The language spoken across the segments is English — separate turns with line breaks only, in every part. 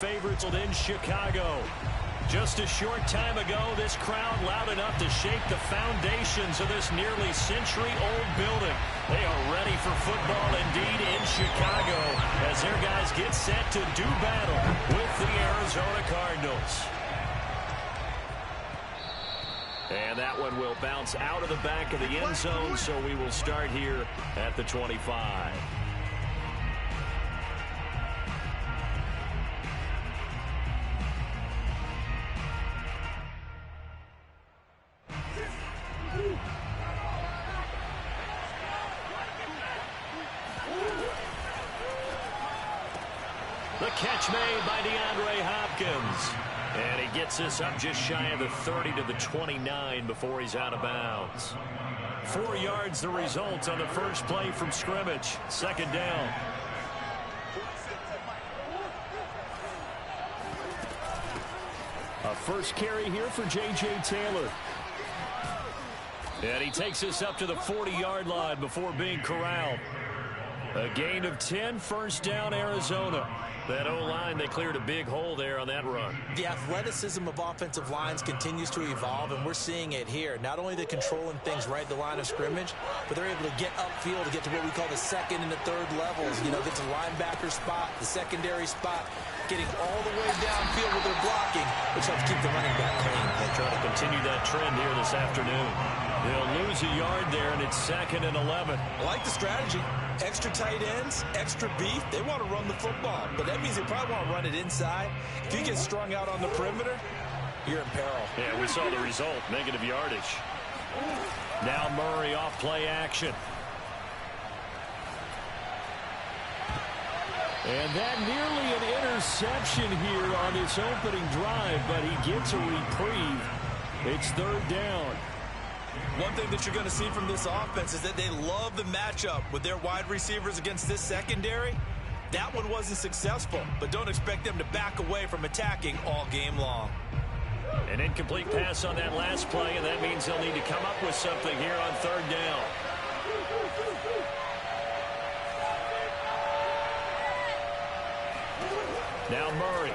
Favorites in Chicago. Just a short time ago, this crowd loud enough to shake the foundations of this nearly century-old building. They are ready for football indeed in Chicago as their guys get set to do battle with the Arizona Cardinals. And that one will bounce out of the back of the end zone, so we will start here at the 25. The catch made by DeAndre Hopkins. And he gets us up just shy of the 30 to the 29 before he's out of bounds. 4 yards the result on the first play from scrimmage. Second down. A first carry here for J.J. Taylor. And he takes us up to the 40-yard line before being corralled. A gain of 10, first down, Arizona. That O-line, they cleared a big hole there on that run.
The athleticism of offensive lines continues to evolve, and we're seeing it here. Not only are they controlling things right at the line of scrimmage, but they're able to get upfield to get to what we call the second and the third levels. You know, get to the linebacker spot, the secondary spot, getting all the way downfield with their blocking, which helps keep the running back clean.
They'll try to continue that trend here this afternoon. They'll lose a yard there, and it's 2nd and 11.
I like the strategy. Extra tight ends, extra beef. They want to run the football, but that means they probably want to run it inside. If you get strung out on the perimeter, you're in peril.
Yeah, we saw the result, negative yardage. Now Murray off play action. And that nearly an interception here on this opening drive, but he gets a reprieve. It's 3rd down.
One thing that you're going to see from this offense is that they love the matchup with their wide receivers against this secondary. That one wasn't successful, but don't expect them to back away from attacking all game long.
An incomplete pass on that last play, and that means they'll need to come up with something here on 3rd down. Now Murray.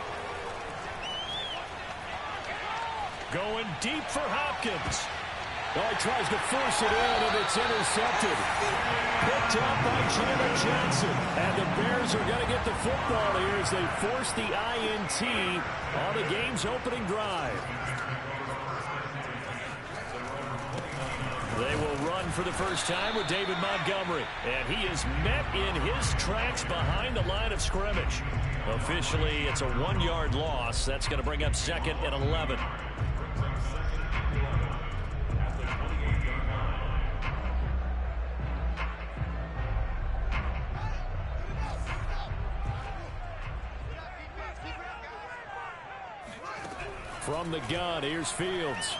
Going deep for Hopkins. Oh, he tries to force it in, and it's intercepted. Picked up by Chandler Johnson. And the Bears are going to get the football here as they force the INT on the game's opening drive. They will run for the first time with David Montgomery. And he is met in his tracks behind the line of scrimmage. Officially, it's a 1-yard loss. That's going to bring up 2nd and 11. From the gun, here's Fields.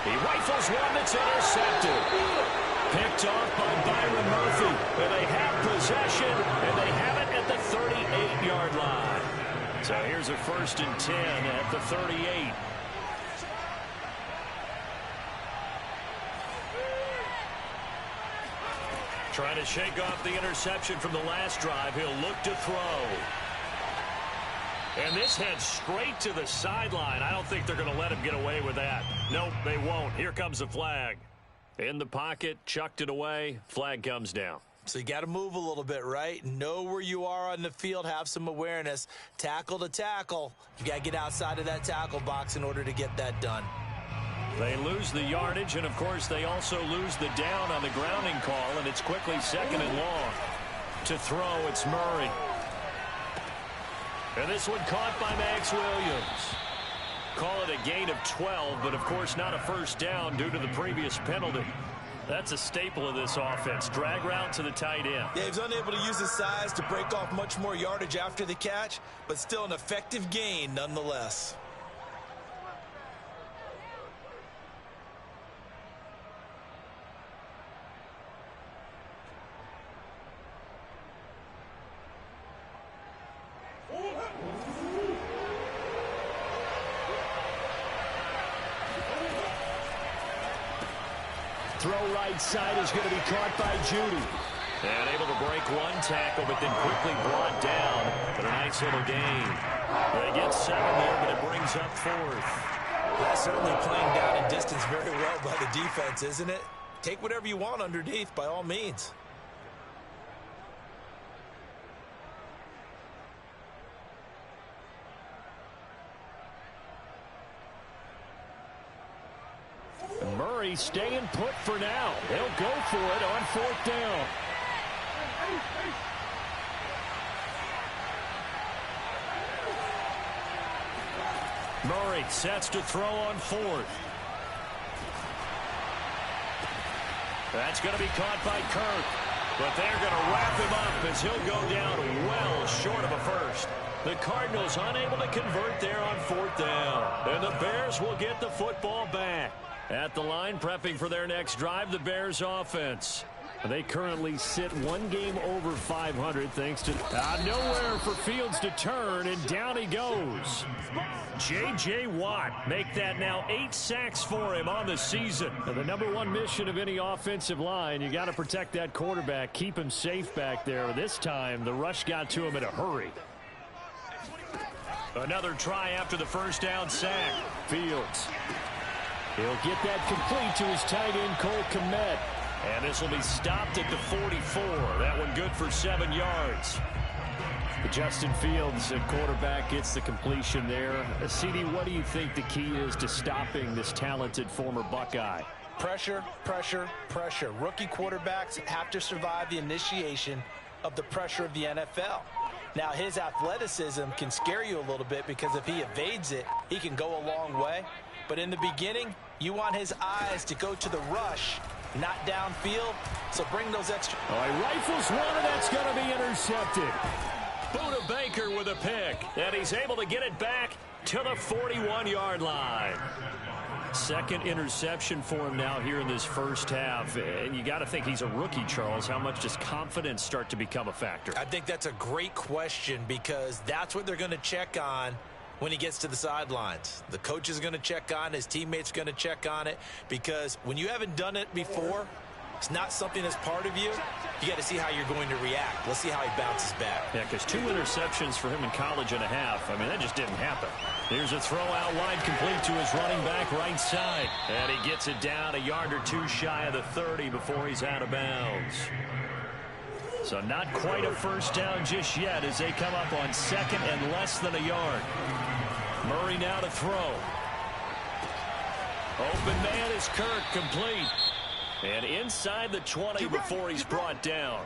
He rifles one that's intercepted. Picked off by Byron Murphy. And they have possession, and they have it at the 38-yard line. So here's a 1st and 10 at the 38. Trying to shake off the interception from the last drive. He'll look to throw. And this heads straight to the sideline. I don't think they're going to let him get away with that. Nope, they won't. Here comes the flag. In the pocket, chucked it away. Flag comes down.
So you got to move a little bit, right? Know where you are on the field. Have some awareness. Tackle to tackle. You got to get outside of that tackle box in order to get that done.
They lose the yardage, and, of course, they also lose the down on the grounding call, and it's quickly 2nd and long. To throw, it's Murray. And this one caught by Max Williams. Call it a gain of 12, but of course not a first down due to the previous penalty. That's a staple of this offense. Drag route to the tight end.
Yeah, he's unable to use his size to break off much more yardage after the catch, but still an effective gain nonetheless.
Throw right side is going to be caught by Judy. And able to break one tackle, but then quickly brought down. But a nice little gain. They get 7 there, but it brings up 4th.
That's certainly playing down in distance very well by the defense, isn't it? Take whatever you want underneath, by all means.
Murray staying put for now. They'll go for it on 4th down. Murray sets to throw on 4th. That's going to be caught by Kirk. But they're going to wrap him up as he'll go down well short of a first. The Cardinals unable to convert there on 4th down. And the Bears will get the football back. At the line, prepping for their next drive, the Bears offense. They currently sit 1 game over 500 thanks to nowhere for Fields to turn, and down he goes. J.J. Watt make that now 8 sacks for him on the season. And the #1 mission of any offensive line, you got to protect that quarterback, keep him safe back there. This time, the rush got to him in a hurry. Another try after the first down sack. Fields. He'll get that complete to his tight end, Cole Kmet. And this will be stopped at the 44. That one good for 7 yards. Justin Fields at quarterback gets the completion there. CD, what do you think the key is to stopping this talented former Buckeye?
Pressure, pressure, pressure. Rookie quarterbacks have to survive the initiation of the pressure of the NFL. Now, his athleticism can scare you a little bit because if he evades it, he can go a long way. But in the beginning, you want his eyes to go to the rush, not downfield. So bring those extra.
Oh, he rifles one, and that's going to be intercepted. Buda Baker with a pick, and he's able to get it back to the 41-yard line. Second interception for him now here in this first half. And you got to think he's a rookie, Charles. How much does confidence start to become a factor?
I think that's a great question because that's what they're going to check on when he gets to the sidelines. The coach is going to check on, his teammates are going to check on it, because when you haven't done it before, it's not something that's part of you. You got to see how you're going to react. Let's see how he bounces back.
Yeah, because 2 interceptions for him in college and a half. I mean, that just didn't happen. Here's a throw out wide, complete to his running back right side. And he gets it down a yard or 2 shy of the 30 before he's out of bounds. So not quite a first down just yet as they come up on second and less than a yard. Murray now to throw. Open man is Kirk, complete. And inside the 20 before he's brought down.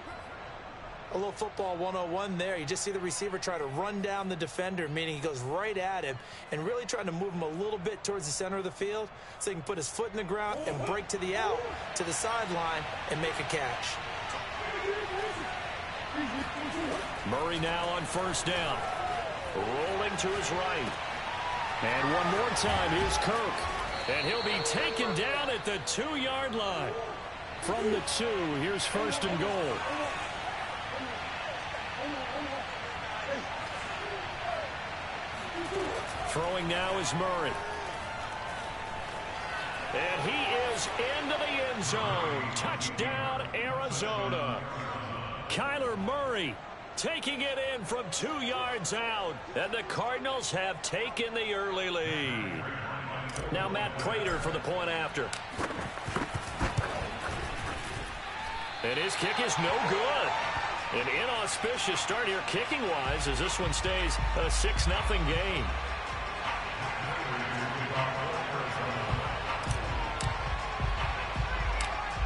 A little football 101 there. You just see the receiver try to run down the defender, meaning he goes right at him and really trying to move him a little bit towards the center of the field so he can put his foot in the ground and break to the out, to the sideline, and make a catch.
Murray now on first down. Rolling to his right. And one more time, here's Kirk. And he'll be taken down at the 2-yard line. From the 2, here's first and goal. Throwing now is Murray. And he is into the end zone. Touchdown, Arizona. Kyler Murray taking it in from 2 yards out. And the Cardinals have taken the early lead. Now Matt Prater for the point after. And his kick is no good. An inauspicious start here kicking-wise as this one stays a 6-0 game.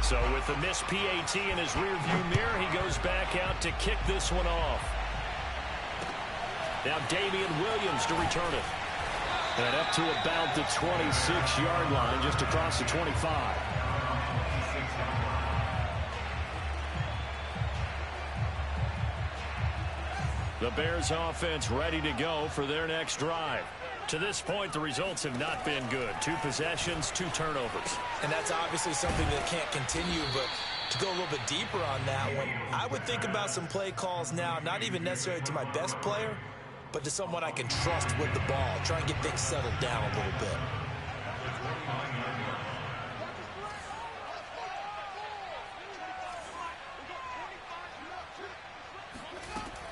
So with the missed PAT in his rearview mirror, he goes back out to kick this one off. Now Damian Williams to return it. And up to about the 26-yard line, just across the 25. The Bears offense ready to go for their next drive. To this point, the results have not been good. 2 possessions, 2 turnovers.
And that's obviously something that can't continue, but to go a little bit deeper on that one, I would think about some play calls now, not even necessarily to my best player, but to someone I can trust with the ball. Try and get things settled down a little bit.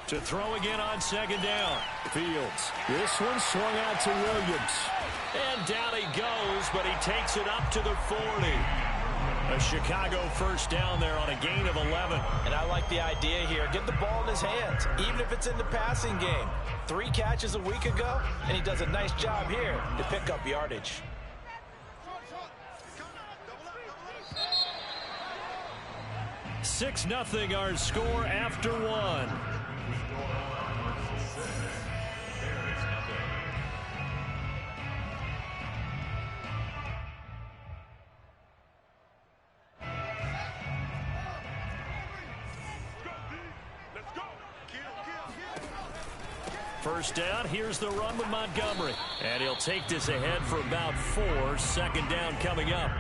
To throw again on second down. Fields. This one swung out to Williams. And down he goes, but he takes it up to the 40. A Chicago first down there on a gain of 11.
And I like the idea here. Get the ball in his hands, even if it's in the passing game. 3 catches a week ago, and he does a nice job here to pick up yardage.
Six 0 our score after 1. First down, here's the run with Montgomery. And he'll take this ahead for about 4. Second down coming up.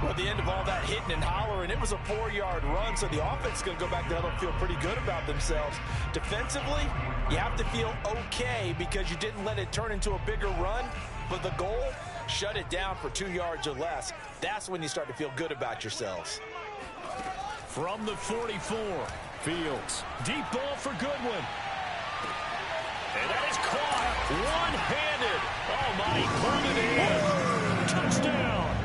Well, at the end of all that hitting and hollering, it was a 4-yard run, so the offense is going to go back there and feel pretty good about themselves. Defensively, you have to feel okay because you didn't let it turn into a bigger run, but the goal, shut it down for 2 yards or less. That's when you start to feel good about yourselves.
From the 44, Fields. Deep ball for Goodwin. And that is caught one-handed. Oh, my, he put it in. Touchdown.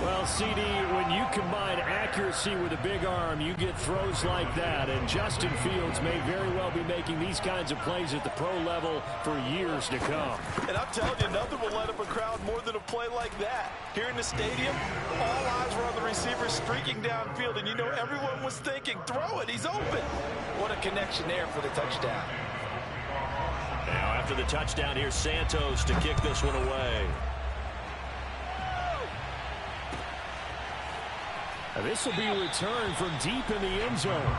Well, CD, when you combine accuracy with a big arm, you get throws like that. And Justin Fields may very well be making these kinds of plays at the pro level for years to come.
And I'm telling you, nothing will light up a crowd more than a play like that. Here in the stadium, all eyes were on the receiver streaking downfield, and you know everyone was thinking, throw it, he's open. What a connection there for the touchdown.
Now, after the touchdown, here's Santos to kick this one away. This will be a return from deep in the end zone.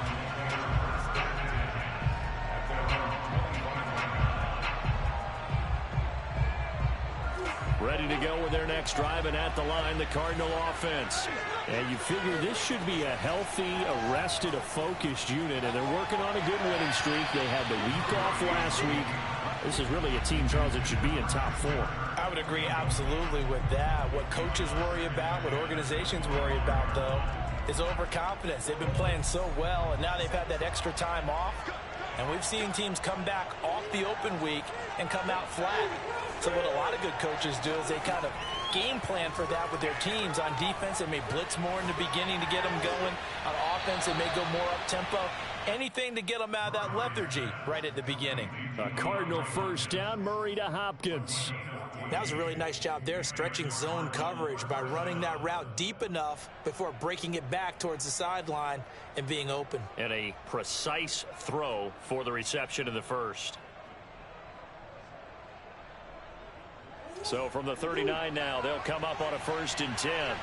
Ready to go with their next drive, and at the line, the Cardinal offense. And you figure this should be a healthy, arrested, a focused unit, and they're working on a good winning streak. They had the week off last week. This is really a team, Charles, that should be in top 4.
I would agree absolutely with that. What coaches worry about, what organizations worry about, though, is overconfidence. They've been playing so well, and now they've had that extra time off. And we've seen teams come back off the open week and come out flat. So what a lot of good coaches do is they kind of game plan for that with their teams. On defense, they may blitz more in the beginning to get them going. On offense, they may go more up-tempo. Anything to get them out of that lethargy right at the beginning.
A Cardinal first down, Murray to Hopkins.
That was a really nice job there, stretching zone coverage by running that route deep enough before breaking it back towards the sideline and being open.
And a precise throw for the reception in the first. So from the 39 now, they'll come up on a 1st and 10.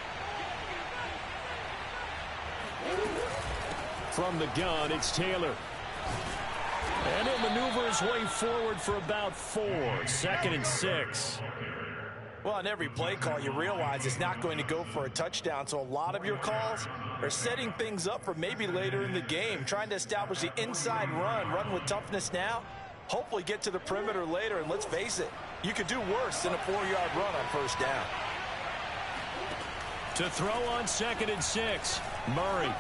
From the gun, it's Taylor. And he'll maneuver his way forward for about 4. 2nd and 6.
Well, on every play call, you realize it's not going to go for a touchdown. So a lot of your calls are setting things up for maybe later in the game, trying to establish the inside run with toughness now, hopefully get to the perimeter later. And let's face it, you could do worse than a 4-yard run on 1st down.
To throw on 2nd and 6, Murray.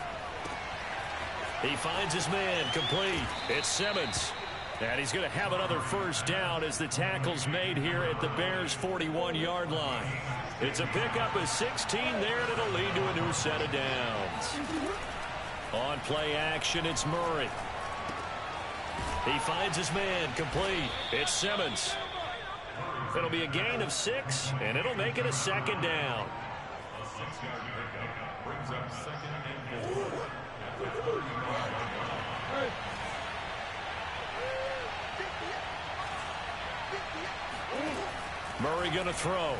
He finds his man, complete. It's Simmons. And he's going to have another 1st down as the tackle's made here at the Bears' 41-yard line. It's a pickup of 16 there, and it'll lead to a new set of downs. On play action, it's Murray. He finds his man, complete. It's Simmons. It'll be a gain of 6, and it'll make it a 2nd down.
A 6-yard pickup brings up 2nd and 4.
Murray going to throw.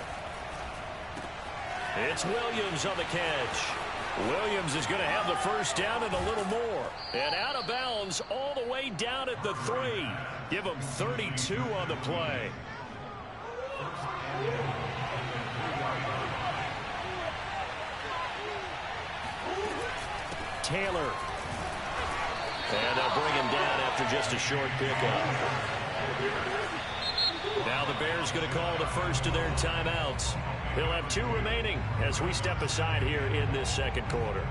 It's Williams on the catch. Williams is going to have the 1st down and a little more. And out of bounds all the way down at the 3. Give him 32 on the play. Taylor. And they'll bring him down after just a short pickup. Now the Bears going to call the first of their timeouts. They'll have 2 remaining as we step aside here in this 2nd quarter.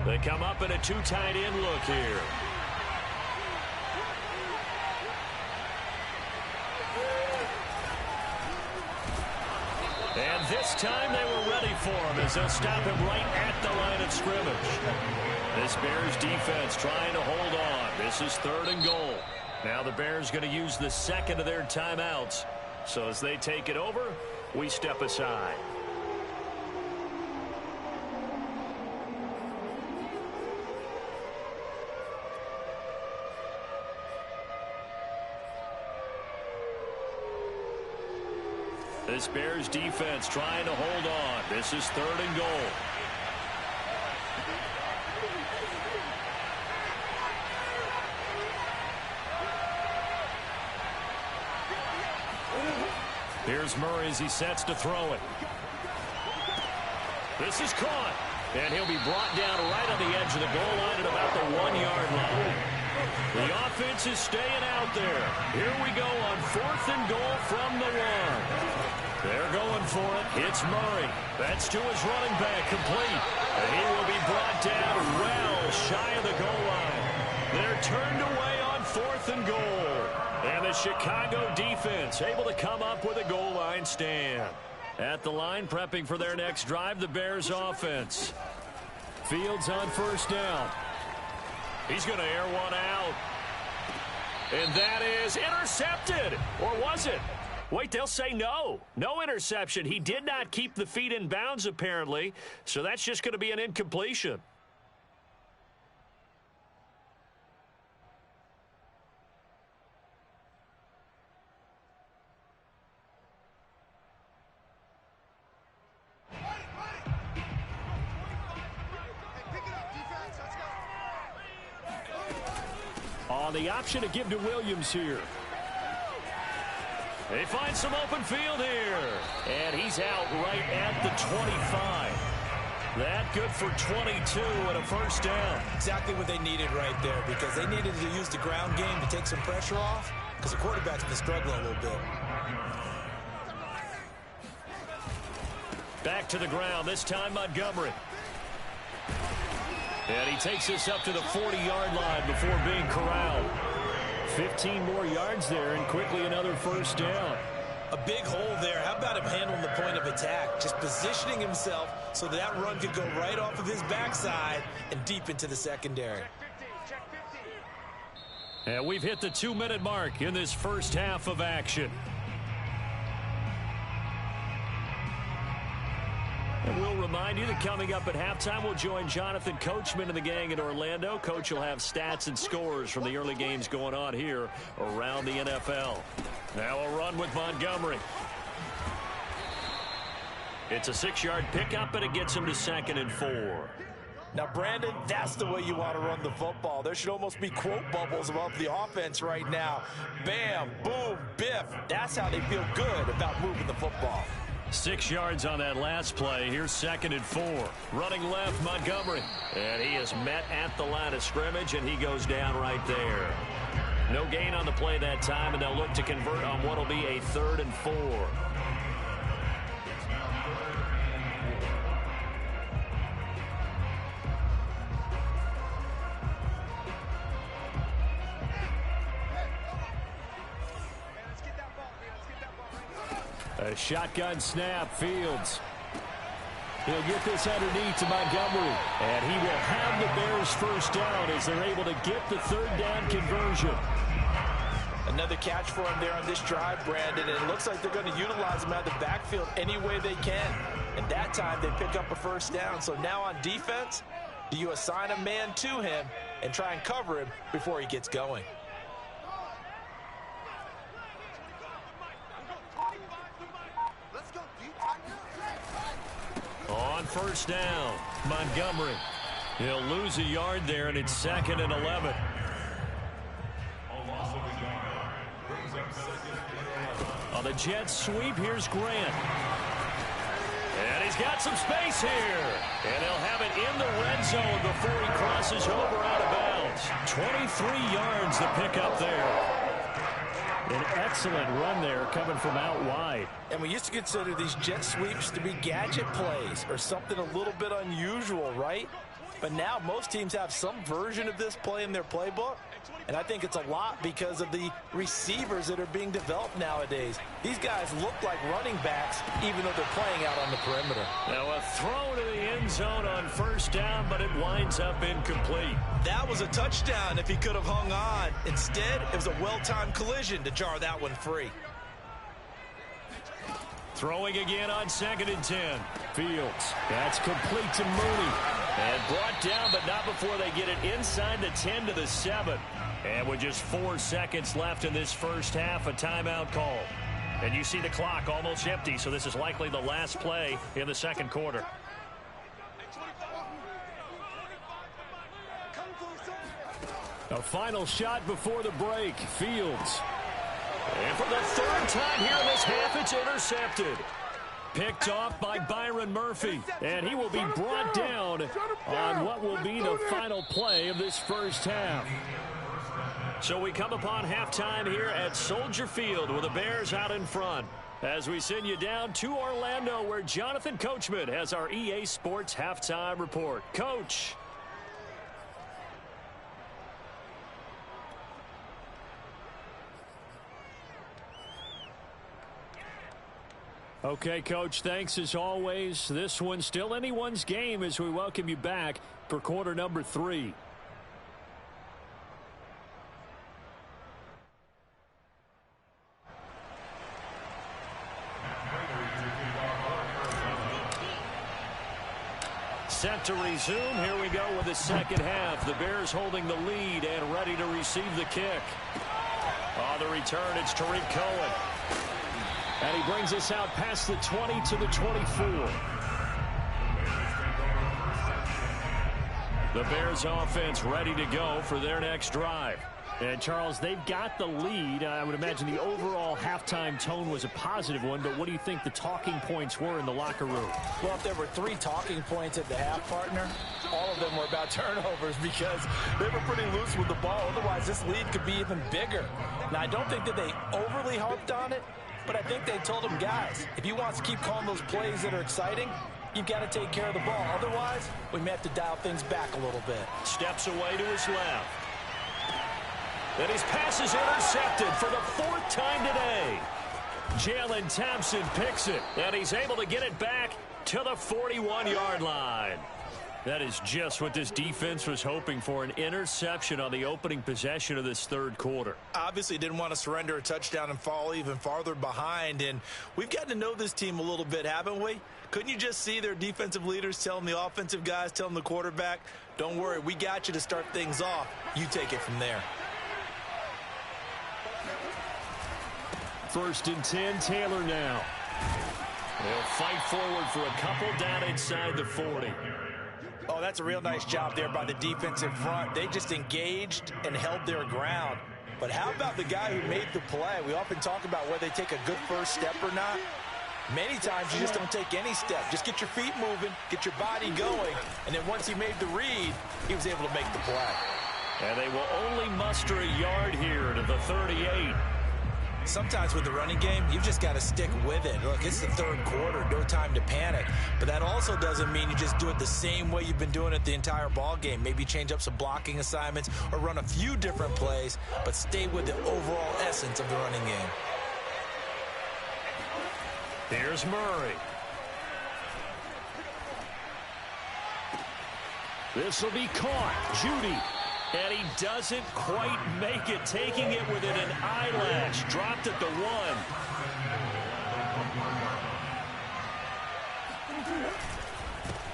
They come up in a two tight end look here. And this time they were ready for him as they'll stop him right at the line of scrimmage. This Bears defense trying to hold on. This is 3rd and goal. Now the Bears going to use the second of their timeouts. So as they take it over, we step aside. This Bears defense trying to hold on. This is 3rd and goal. Here's Murray as he sets to throw it. This is caught. And he'll be brought down right on the edge of the goal line at about the 1-yard line. The offense is staying out there. Here we go on 4th and goal from the 1. They're going for it. It's Murray. That's to his running back, complete. And he will be brought down well shy of the goal line. They're turned away on 4th and goal. And the Chicago defense able to come up with a goal line stand. At the line, prepping for their next drive, the Bears offense. Fields on 1st down. He's going to air one out. And that is intercepted. Or was it? Wait, they'll say no. No interception. He did not keep the feet in bounds, apparently. So that's just going to be an incompletion. On the option to give to Williams here. They find some open field here. And he's out right at the 25. That good for 22 and a 1st down.
Exactly what they needed right there, because they needed to use the ground game to take some pressure off, because the quarterback's been struggling a little bit.
Back to the ground, this time Montgomery. And he takes this up to the 40-yard line before being corralled. 15 more yards there, and quickly another 1st down.
A big hole there. How about him handling the point of attack? Just positioning himself so that run could go right off of his backside and deep into the secondary.
And we've hit the 2-minute mark in this first half of action. And we'll remind you that coming up at halftime, we'll join Jonathan Coachman and the gang in Orlando. Coach will have stats and scores from the early games going on here around the NFL. Now a run with Montgomery. It's a 6-yard pickup, and it gets him to 2nd and 4.
Now, Brandon, that's the way you want to run the football. There should almost be quote bubbles above the offense right now. Bam, boom, biff. That's how they feel good about moving the football.
6 yards on that last play. Here's 2nd and 4. Running left, Montgomery. And he is met at the line of scrimmage, and he goes down right there. No gain on the play that time, and they'll look to convert on what will be a 3rd and 4. A shotgun snap, Fields. He'll get this underneath to Montgomery. And he will have the Bears 1st down as they're able to get the 3rd down conversion.
Another catch for him there on this drive, Brandon. And it looks like they're going to utilize him out of the backfield any way they can. And that time they pick up a 1st down. So now on defense, do you assign a man to him and try and cover him before he gets going?
On 1st down, Montgomery. He'll lose a yard there, and it's 2nd and 11. On the Jets sweep, here's Grant. And he's got some space here. And he'll have it in the red zone before he crosses over out of bounds. 23 yards the pickup there. An excellent run there coming from out wide.
And we used to consider these jet sweeps to be gadget plays or something a little bit unusual, right? But now most teams have some version of this play in their playbook. And I think it's a lot because of the receivers that are being developed nowadays. These guys look like running backs even though they're playing out on the perimeter.
Now a throw to the end zone on first down, but it winds up incomplete.
That was a touchdown if he could have hung on. Instead, it was a well-timed collision to jar that one free.
Throwing again on 2nd and 10. Fields. That's complete to Mooney. And brought down, but not before they get it inside the 10 to the 7. And with just 4 seconds left in this first half, a timeout call. And you see the clock almost empty, so this is likely the last play in the second quarter. A final shot before the break. Fields. And for the 3rd time here in this half, it's intercepted. Picked off by Byron Murphy. And he will be brought down on what will be the final play of this first half. So we come upon halftime here at Soldier Field with the Bears out in front. As we send you down to Orlando, where Jonathan Coachman has our EA Sports halftime report. Coach. Okay, Coach, thanks as always. This one's still anyone's game as we welcome you back for quarter number 3. Set to resume. Here we go with the second half. The Bears holding the lead and ready to receive the kick. On the return, it's Tariq Cohen. And he brings us out past the 20 to the 24. The Bears offense ready to go for their next drive. And, Charles, they've got the lead. I would imagine the overall halftime tone was a positive one, but what do you think the talking points were in the locker room?
Well, if there were 3 talking points at the half, partner, all of them were about turnovers because they were pretty loose with the ball. Otherwise, this lead could be even bigger. Now, I don't think that they overly harped on it, but I think they told them, guys, if you want to keep calling those plays that are exciting, you've got to take care of the ball. Otherwise, we may have to dial things back a little bit.
Steps away to his left. And his pass is intercepted for the 4th time today. Jalen Thompson picks it, and he's able to get it back to the 41-yard line. That is just what this defense was hoping for, an interception on the opening possession of this third quarter.
Obviously didn't want to surrender a touchdown and fall even farther behind, and we've gotten to know this team a little bit, haven't we? Couldn't you just see their defensive leaders telling the offensive guys, telling the quarterback, don't worry, we got you to start things off. You take it from there.
1st and 10, Taylor now. They'll fight forward for a couple down inside the 40.
Oh, that's a real nice job there by the defensive front. They just engaged and held their ground. But how about the guy who made the play? We often talk about whether they take a good first step or not. Many times you just don't take any step. Just get your feet moving, get your body going, and then once he made the read, he was able to make the play.
And they will only muster a yard here to the 38.
Sometimes with the running game, you've just got to stick with it. Look, it's the third quarter, no time to panic. But that also doesn't mean you just do it the same way you've been doing it the entire ball game. Maybe change up some blocking assignments or run a few different plays, but stay with the overall essence of the running game.
Here's Murray. This will be caught. Judy. And he doesn't quite make it, taking it within an eyelash. Dropped at the 1.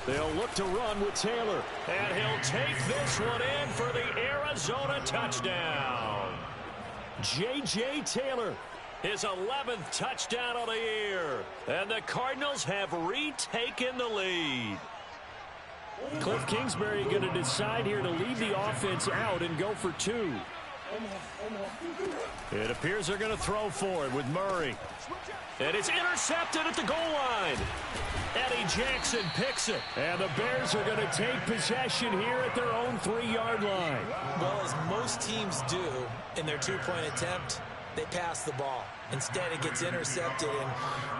They'll look to run with Taylor. And he'll take this one in for the Arizona touchdown. J.J. Taylor, his 11th touchdown of the year. And the Cardinals have retaken the lead. Cliff Kingsbury going to decide here to leave the offense out and go for 2. It appears they're going to throw for it with Murray. And it's intercepted at the goal line. Eddie Jackson picks it. And the Bears are going to take possession here at their own 3-yard line.
Well, as most teams do in their 2-point attempt, they pass the ball. Instead, it gets intercepted. And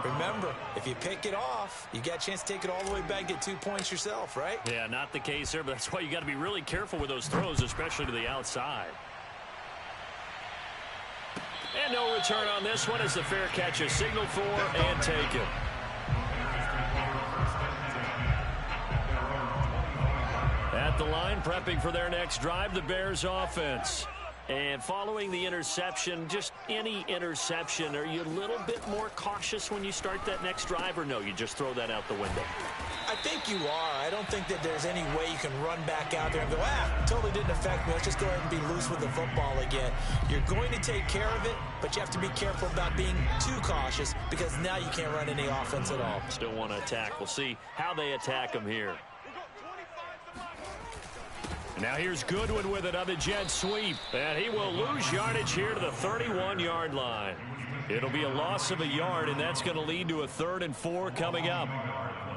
remember, if you pick it off, you got a chance to take it all the way back, get 2 points yourself, right?
Yeah, not the case here, but that's why you got to be really careful with those throws, especially to the outside. And no return on this one as the fair catch is signaled for and taken. At the line, prepping for their next drive, the Bears offense. And following the interception, just any interception, are you a little bit more cautious when you start that next drive, or no, you just throw that out the window?
I think you are. I don't think that there's any way you can run back out there and go, totally didn't affect me. Let's just go ahead and be loose with the football again. You're going to take care of it, but you have to be careful about being too cautious because now you can't run any offense at all.
Still want to attack. We'll see how they attack them here. Now here's Goodwin with it on the jet sweep. And he will lose yardage here to the 31-yard line. It'll be a loss of a yard, and that's going to lead to a 3rd and 4 coming up.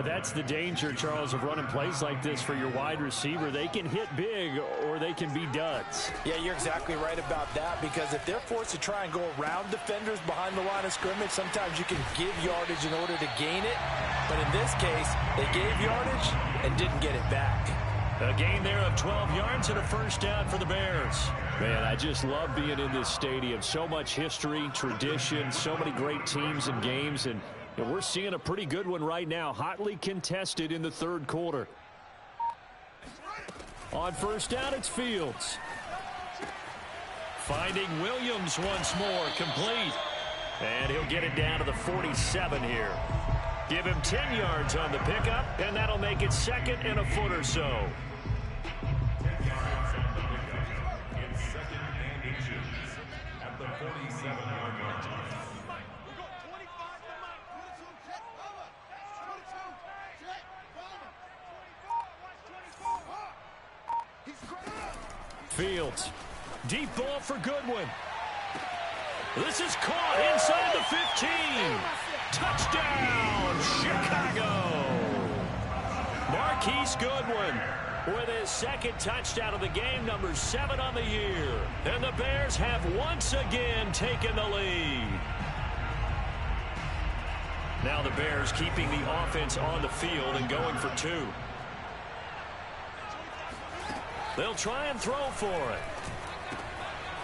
That's the danger, Charles, of running plays like this for your wide receiver. They can hit big or they can be duds.
Yeah, you're exactly right about that, because if they're forced to try and go around defenders behind the line of scrimmage, sometimes you can give yardage in order to gain it. But in this case, they gave yardage and didn't get it back.
A gain there of 12 yards and a first down for the Bears.
Man, I just love being in this stadium. So much history, tradition, so many great teams and games, and we're seeing a pretty good one right now, hotly contested in the 3rd quarter. On first down, it's Fields.
Finding Williams once more, complete. And he'll get it down to the 47 here. Give him 10 yards on the pickup, and that'll make it 2nd and a foot or so.
10 yards on the pickup. It's 2nd and inches at the 47-yard line.
Fields. Deep ball for Goodwin. This is caught inside the 15. Touchdown, Chicago. Marquise Goodwin with his 2nd touchdown of the game, number 7 on the year. And the Bears have once again taken the lead. Now the Bears keeping the offense on the field and going for 2. They'll try and throw for it.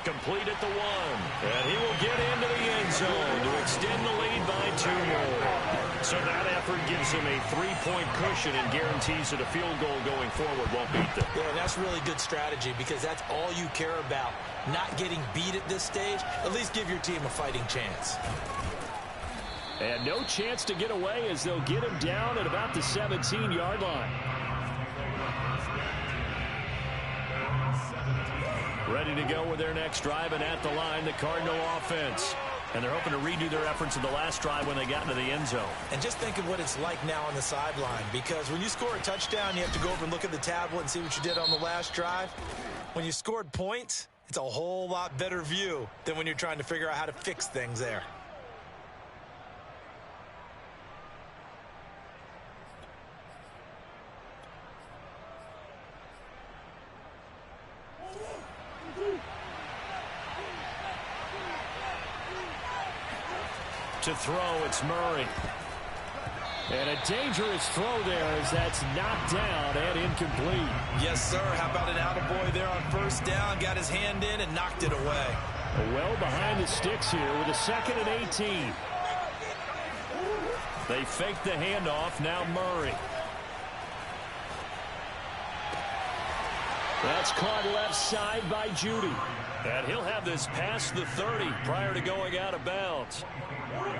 Complete at the 1. And he will get into the end zone to extend the lead by 2 more. So that effort gives him a 3-point cushion and guarantees that a field goal going forward won't beat them.
Yeah, that's really good strategy because that's all you care about. Not getting beat at this stage. At least give your team a fighting chance.
And no chance to get away as they'll get him down at about the 17-yard line.
Ready to go with their next drive, and at the line, the Cardinal offense. And they're hoping to redo their efforts in the last drive when they got into the end zone.
And just think of what it's like now on the sideline, because when you score a touchdown, you have to go over and look at the tablet and see what you did on the last drive. When you scored points, it's a whole lot better view than when you're trying to figure out how to fix things there.
To throw, it's Murray.
And a dangerous throw there as that's knocked down and incomplete.
Yes, sir. How about an attaboy there on first down? Got his hand in and knocked it away.
Well behind the sticks here with a 2nd and 18.
They fake the handoff. Now Murray.
That's caught left side by Judy.
And he'll have this past the 30 prior to going out of bounds.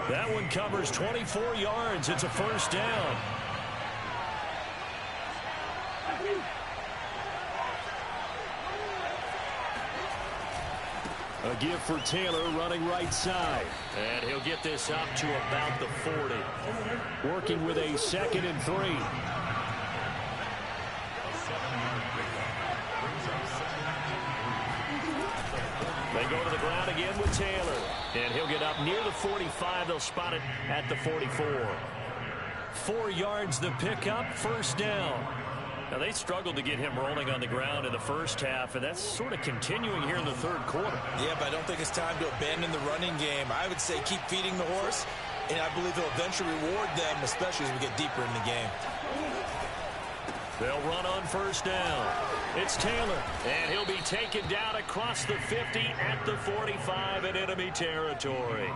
That one covers 24 yards. It's a first down.
A give for Taylor running right side.
And he'll get this up to about the 40.
Working with a 2nd and 3.
They go to the ground again with Taylor. And he'll get up near the 45. They'll spot it at the 44. 4 yards the pickup, first down.
Now, they struggled to get him rolling on the ground in the first half, and that's sort of continuing here in the third quarter.
Yeah, but I don't think it's time to abandon the running game. I would say keep feeding the horse, and I believe he'll eventually reward them, especially as we get deeper in the game.
They'll run on first down. It's Taylor, and he'll be taken down across the 50 at the 45 in enemy territory.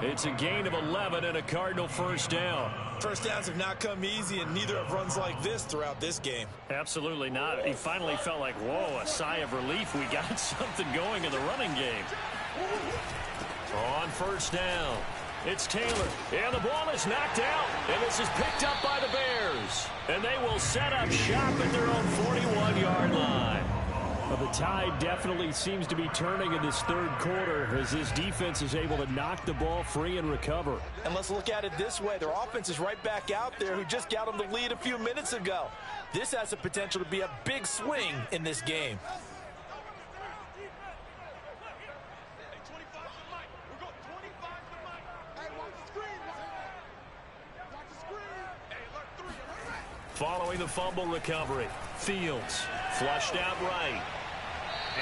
It's a gain of 11 and a Cardinal first down.
First downs have not come easy, and neither have runs like this throughout this game.
Absolutely not. He finally felt like, whoa, a sigh of relief. We got something going in the running game. On first down, it's Taylor, and the ball is knocked out, and this is picked up by the Bears. And they will set up shop at their own 41-yard line. Well, the tide definitely seems to be turning in this third quarter as this defense is able to knock the ball free and recover.
And let's look at it this way. Their offense is right back out there who just got them the lead a few minutes ago. This has the potential to be a big swing in this game.
Following the fumble recovery, Fields flushed out right.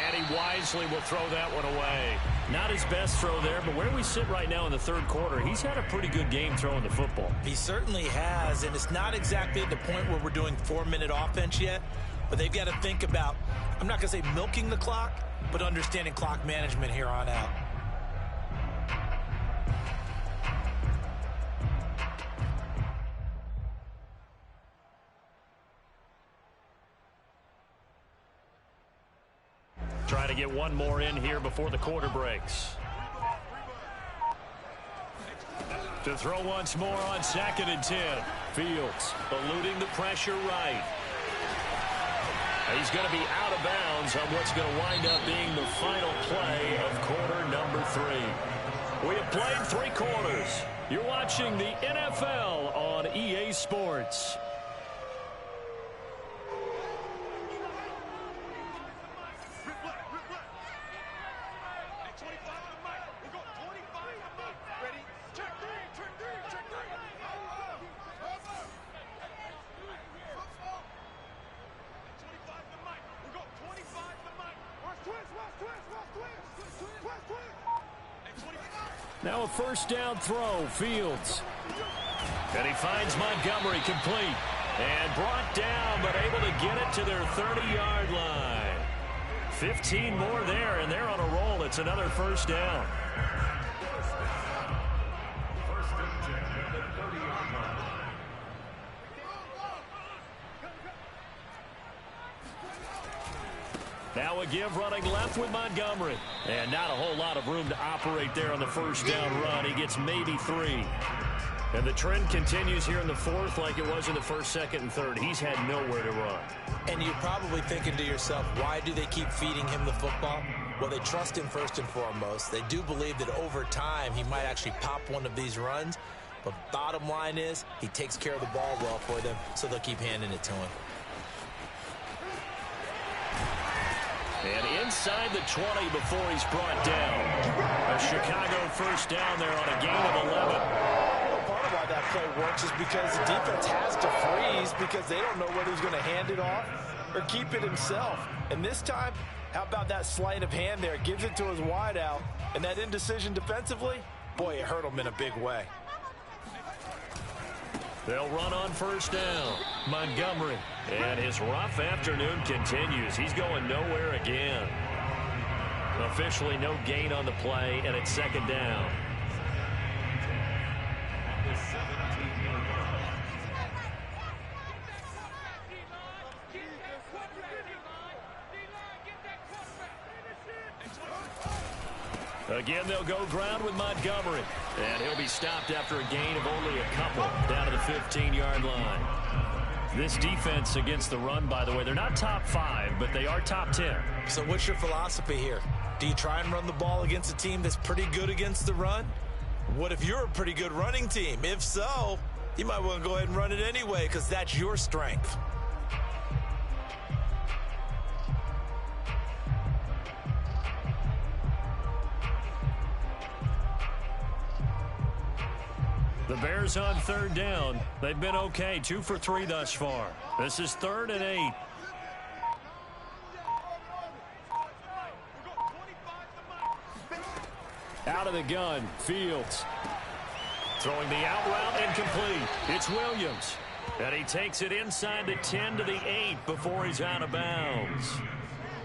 And he wisely will throw that one away. Not his best throw there, but where we sit right now in the third quarter, he's had a pretty good game throwing the football.
He certainly has, and it's not exactly at the point where we're doing 4-minute offense yet, but they've got to think about, I'm not going to say milking the clock, but understanding clock management here on out.
Trying to get one more in here before the quarter breaks. To throw once more on 2nd and 10. Fields eluding the pressure right. He's going to be out of bounds on what's going to wind up being the final play of quarter number 3. We have played 3 quarters. You're watching the NFL on EA Sports. Now a first down throw, Fields. And he finds Montgomery complete. And brought down, but able to get it to their 30-yard line. 15 more there, and they're on a roll. It's another first down.
First and 10 at the 30-yard line.
Now a give running left with Montgomery. And not a whole lot of room to operate there on the first down run. He gets maybe 3. And the trend continues here in the fourth like it was in the first, second, and third. He's had nowhere to run.
And you're probably thinking to yourself, why do they keep feeding him the football? Well, they trust him first and foremost. They do believe that over time he might actually pop one of these runs. But bottom line is he takes care of the ball well for them, so they'll keep handing it to him.
And inside the 20 before he's brought down. A Chicago first down there on a gain of 11.
Part of why that play works is because the defense has to freeze because they don't know whether he's going to hand it off or keep it himself. And this time, how about that sleight of hand there? Gives it to his wideout. And that indecision defensively, boy, it hurt him in a big way.
They'll run on first down. Montgomery. And his rough afternoon continues. He's going nowhere again. Officially no gain on the play, and it's second down. Again, they'll go ground with Montgomery. And he'll be stopped after a gain of only a couple down to the 15-yard line. This defense against the run, by the way, they're not top 5, but they are top 10.
So what's your philosophy here? Do you try and run the ball against a team that's pretty good against the run? What if you're a pretty good running team? If so, you might want to go ahead and run it anyway because that's your strength.
The Bears on third down. They've been okay, 2 for 3 thus far. This is 3rd and 8. Out of the gun, Fields. Throwing the out route incomplete. It's Williams. And he takes it inside the 10 to the 8 before he's out of bounds.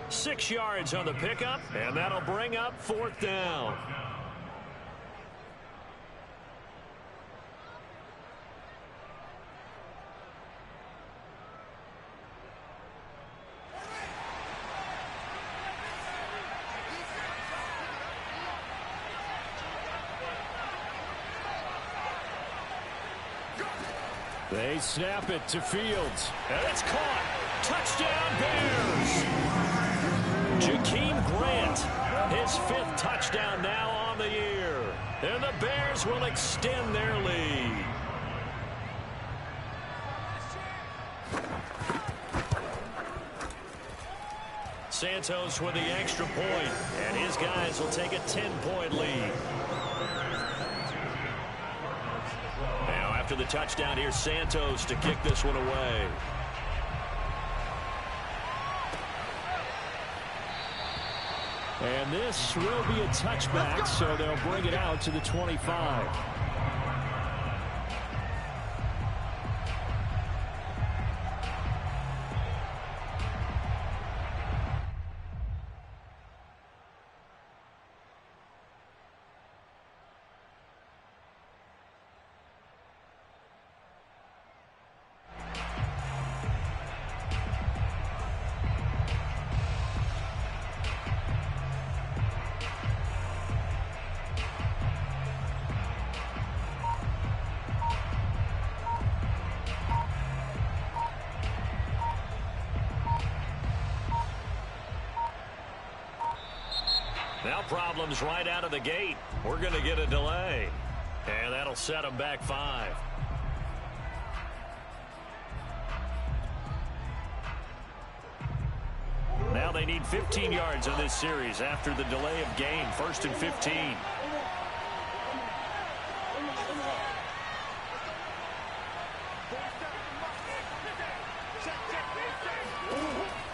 6 yards on the pickup, and that'll bring up 4th down. They snap it to Fields. And it's caught. Touchdown, Bears. Jakeem Grant, his 5th touchdown now on the year. And the Bears will extend their lead. Santos with the extra point, and his guys will take a 10-point lead. After the touchdown, here's Santos to kick this one away. And this will be a touchback, so they'll bring it out to the 25. Now problems right out of the gate. We're going to get a delay. And that'll set them back 5. Now they need 15 yards on this series after the delay of game. 1st and 15.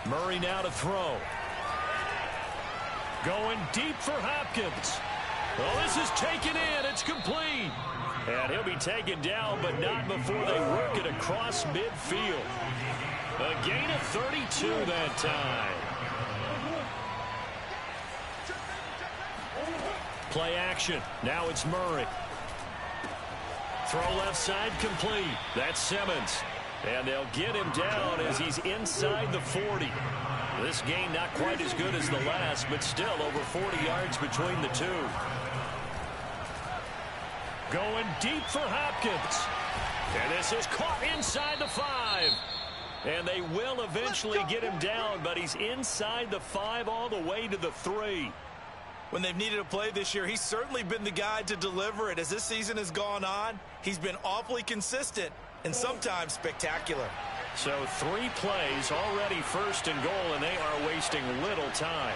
Murray now to throw. Going deep for Hopkins. Oh, this is taken in. It's complete. And he'll be taken down, but not before they work it across midfield. A gain of 32 that time. Play action. Now it's Murray. Throw left side complete. That's Simmons. And they'll get him down as he's inside the 40. This gain not quite as good as the last, but still over 40 yards between the two. Going deep for Hopkins. And this is caught inside the 5. And they will eventually get him down, but he's inside the 5 all the way to the 3.
When they've needed a play this year, he's certainly been the guy to deliver it. As this season has gone on, he's been awfully consistent and sometimes spectacular.
So 3 plays already 1st and goal, and they are wasting little time.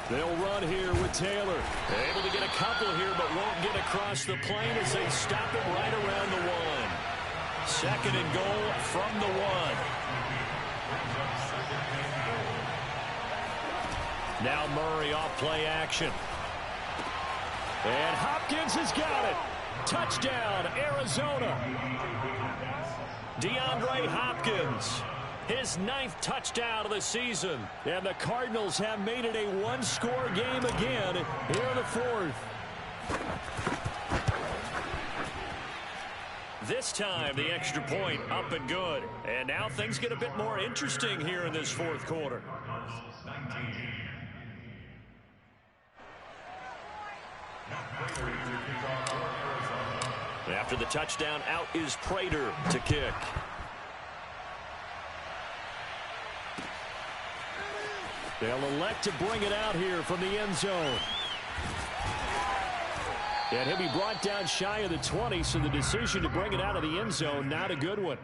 They'll run here with Taylor. Able to get a couple here, but won't get across the plane as they stop it right around the 1. 2nd and goal from the 1. Now Murray off play action. And Hopkins has got it. Touchdown, Arizona. DeAndre Hopkins, his 9th touchdown of the season. And the Cardinals have made it a 1-score game again here in the 4th. This time, the extra point up and good. And now things get a bit more interesting here in this 4th quarter. After the touchdown, out is Prater to kick. They'll elect to bring it out here from the end zone. And he'll be brought down shy of the 20, so the decision to bring it out of the end zone, not a good one.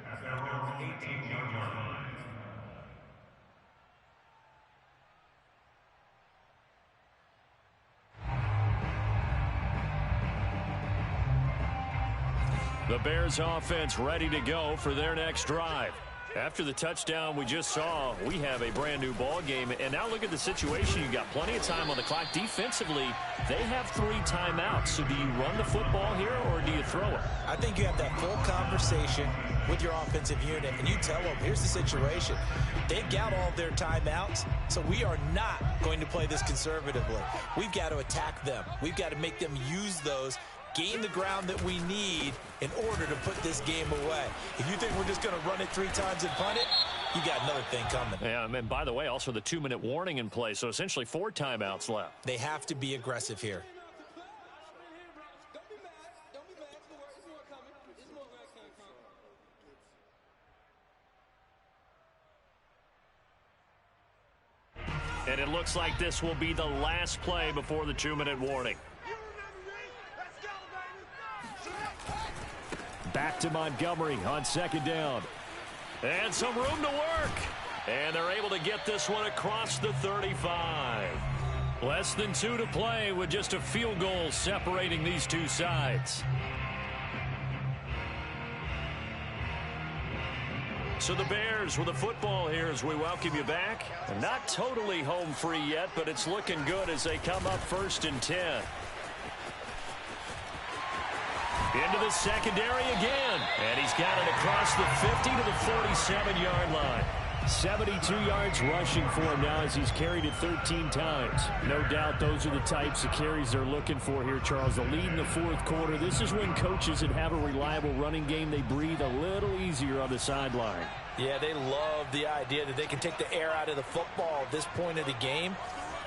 The Bears offense ready to go for their next drive. After the touchdown we just saw, we have a brand new ball game. And now look at the situation. You got plenty of time on the clock. Defensively, they have 3 timeouts. So do you run the football here or do you throw it?
I think you have that full conversation with your offensive unit, and you tell them, here's the situation. They've got all of their timeouts, so we are not going to play this conservatively. We've got to attack them. We've got to make them use those, gain the ground that we need in order to put this game away. If you think we're just going to run it 3 times and punt it, you got another thing coming.
Yeah, and by the way, also the 2-minute warning in play, so essentially 4 timeouts left.
They have to be aggressive here.
And it looks like this will be the last play before the 2-minute warning. Back to Montgomery on 2nd down. And some room to work. And they're able to get this one across the 35. Less than 2 to play with just a field goal separating these two sides. So the Bears with the football here as we welcome you back. Not totally home free yet, but it's looking good as they come up 1st and 10. Into the secondary again. And he's got it across the 50 to the 47-yard line. 72 yards rushing for him now as he's carried it 13 times. No doubt those are the types of carries they're looking for here, Charles. The lead in the 4th quarter. This is when coaches that have a reliable running game, they breathe a little easier on the sideline.
Yeah, they love the idea that they can take the air out of the football at this point of the game.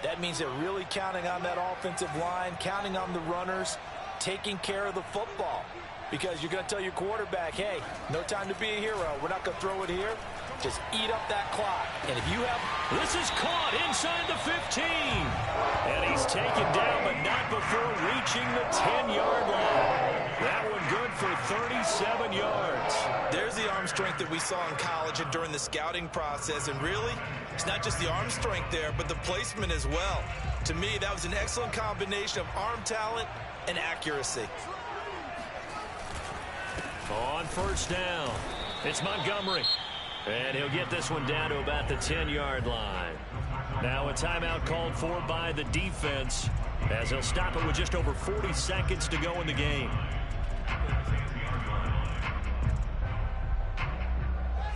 That means they're really counting on that offensive line, counting on the runners, taking care of the football. Because you're going to tell your quarterback, hey, no time to be a hero. We're not going to throw it here. Just eat up that clock. And if you have...
This is caught inside the 15. And he's taken down, but not before reaching the 10-yard line. That one good for 37 yards.
There's the arm strength that we saw in college and during the scouting process. And really, it's not just the arm strength there, but the placement as well. To me, that was an excellent combination of arm talent and accuracy.
On 1st down, it's Montgomery. And he'll get this one down to about the 10-yard line. Now a timeout called for by the defense as they'll stop it with just over 40 seconds to go in the game.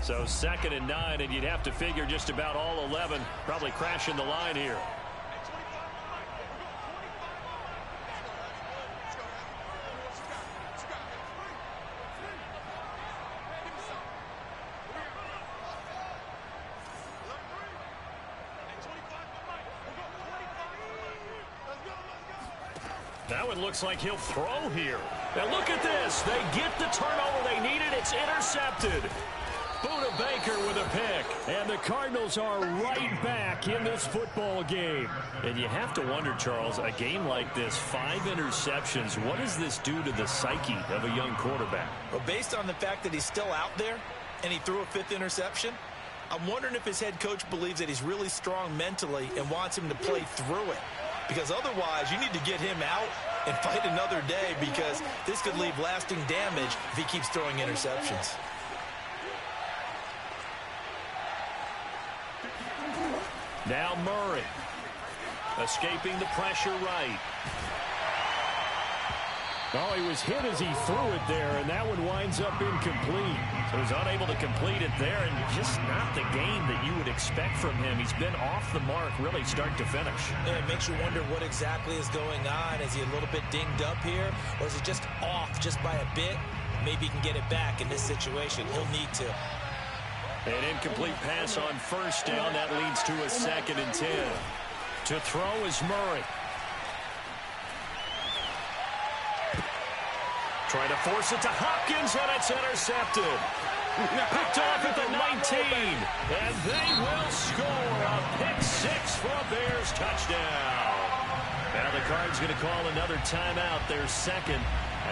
So 2nd and 9, and you'd have to figure just about all 11 probably crashing the line here. That one looks like he'll throw here. Now look at this. They get the turnover they needed. It's intercepted. Buda Baker with a pick. And the Cardinals are right back in this football game. And you have to wonder, Charles, a game like this, 5 interceptions, what does this do to the psyche of a young quarterback?
Well, based on the fact that he's still out there and he threw a 5th interception, I'm wondering if his head coach believes that he's really strong mentally and wants him to play through it. Because otherwise, you need to get him out and fight another day because this could leave lasting damage if he keeps throwing interceptions.
Now Murray, escaping the pressure right. Oh, he was hit as he threw it there, and that one winds up incomplete. So he's unable to complete it there, and just not the game that you would expect from him. He's been off the mark really start to finish.
Yeah, it makes you wonder what exactly is going on. Is he a little bit dinged up here, or is he just off just by a bit? Maybe he can get it back in this situation. He'll need to.
An incomplete pass on 1st down. That leads to a 2nd and 10. To throw is Murray. Trying to force it to Hopkins, and it's intercepted. Picked off at the 19. And they will score a pick 6 for a Bears touchdown. Now the Cards going to call another timeout, their 2nd,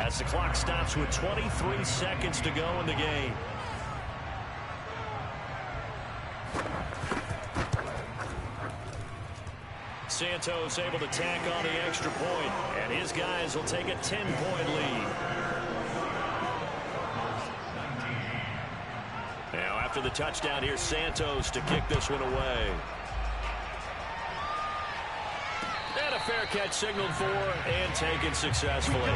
as the clock stops with 23 seconds to go in the game. Santos able to tack on the extra point, and his guys will take a 10-point lead.
to the touchdown. Here's Santos to kick this one away. And a fair catch signaled for and taken successfully.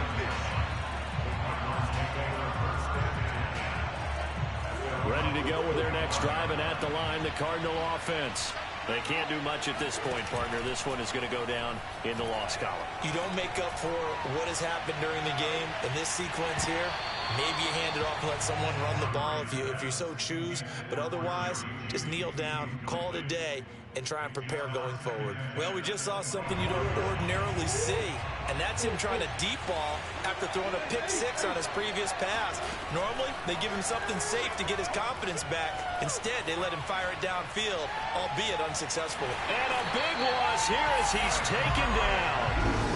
Ready to go with their next drive, and at the line, the Cardinal offense. They can't do much at this point, partner. This one is going to go down in the loss column.
You don't make up for what has happened during the game in this sequence here. Maybe you hand it off and let someone run the ball if you so choose. But otherwise, just kneel down, call it a day, and try and prepare going forward. Well, we just saw something you don't ordinarily see, and that's him trying to deep ball after throwing a pick six on his previous pass. Normally, they give him something safe to get his confidence back. Instead, they let him fire it downfield, albeit unsuccessfully.
And a big loss here as he's taken down.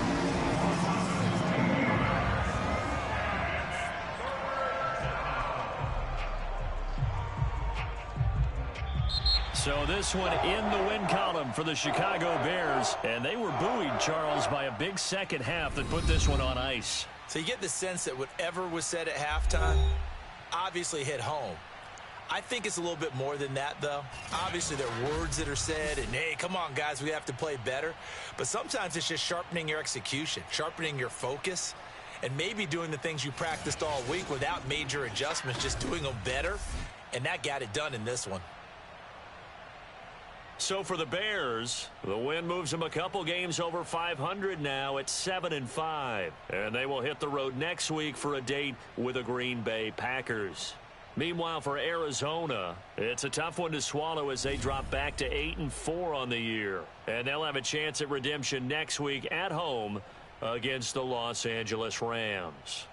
So this one in the win column for the Chicago Bears. And they were buoyed, Charles, by a big second half that put this one on ice.
So you get the sense that whatever was said at halftime obviously hit home. I think it's a little bit more than that, though. Obviously, there are words that are said, and, hey, come on, guys, we have to play better. But sometimes it's just sharpening your execution, sharpening your focus, and maybe doing the things you practiced all week without major adjustments, just doing them better. And that got it done in this one.
So for the Bears, the win moves them a couple games over 500 now at 7-5. And they will hit the road next week for a date with the Green Bay Packers. Meanwhile, for Arizona, it's a tough one to swallow as they drop back to 8-4 on the year. And they'll have a chance at redemption next week at home against the Los Angeles Rams.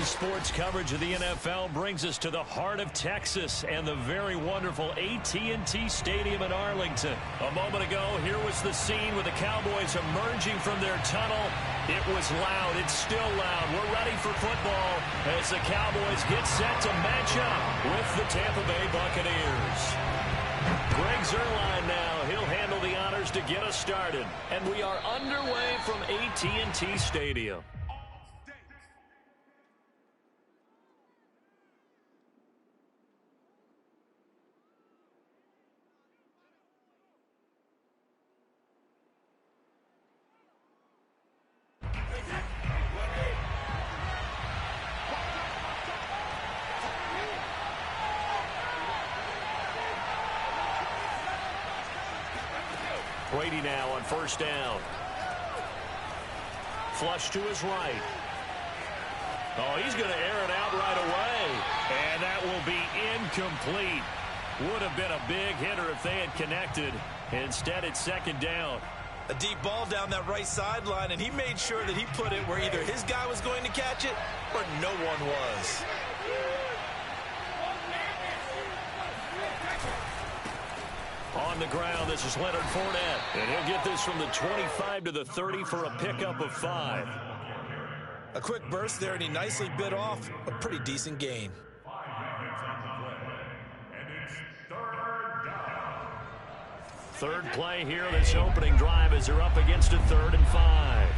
EA Sports coverage of the NFL brings us to the heart of Texas and the very wonderful AT&T Stadium in Arlington. A moment ago, here was the scene with the Cowboys emerging from their tunnel. It was loud. It's still loud. We're ready for football as the Cowboys get set to match up with the Tampa Bay Buccaneers. Greg Zuerlein now. He'll handle the honors to get us started. And we are underway from AT&T Stadium. Brady now on first down. Flush to his right. Oh, he's going to air it out right away. And that will be incomplete. Would have been a big hitter if they had connected. Instead, it's second down.
A deep ball down that right sideline, and he made sure that he put it where either his guy was going to catch it or no one was.
On the ground, this is Leonard Fournette. And he'll get this from the 25 to the 30 for a pickup of 5.
A quick burst there, and he nicely bit off a pretty decent gain.
5 yards on the play, and it's third down.
Third play here, this opening drive as they're up against a 3rd and 5.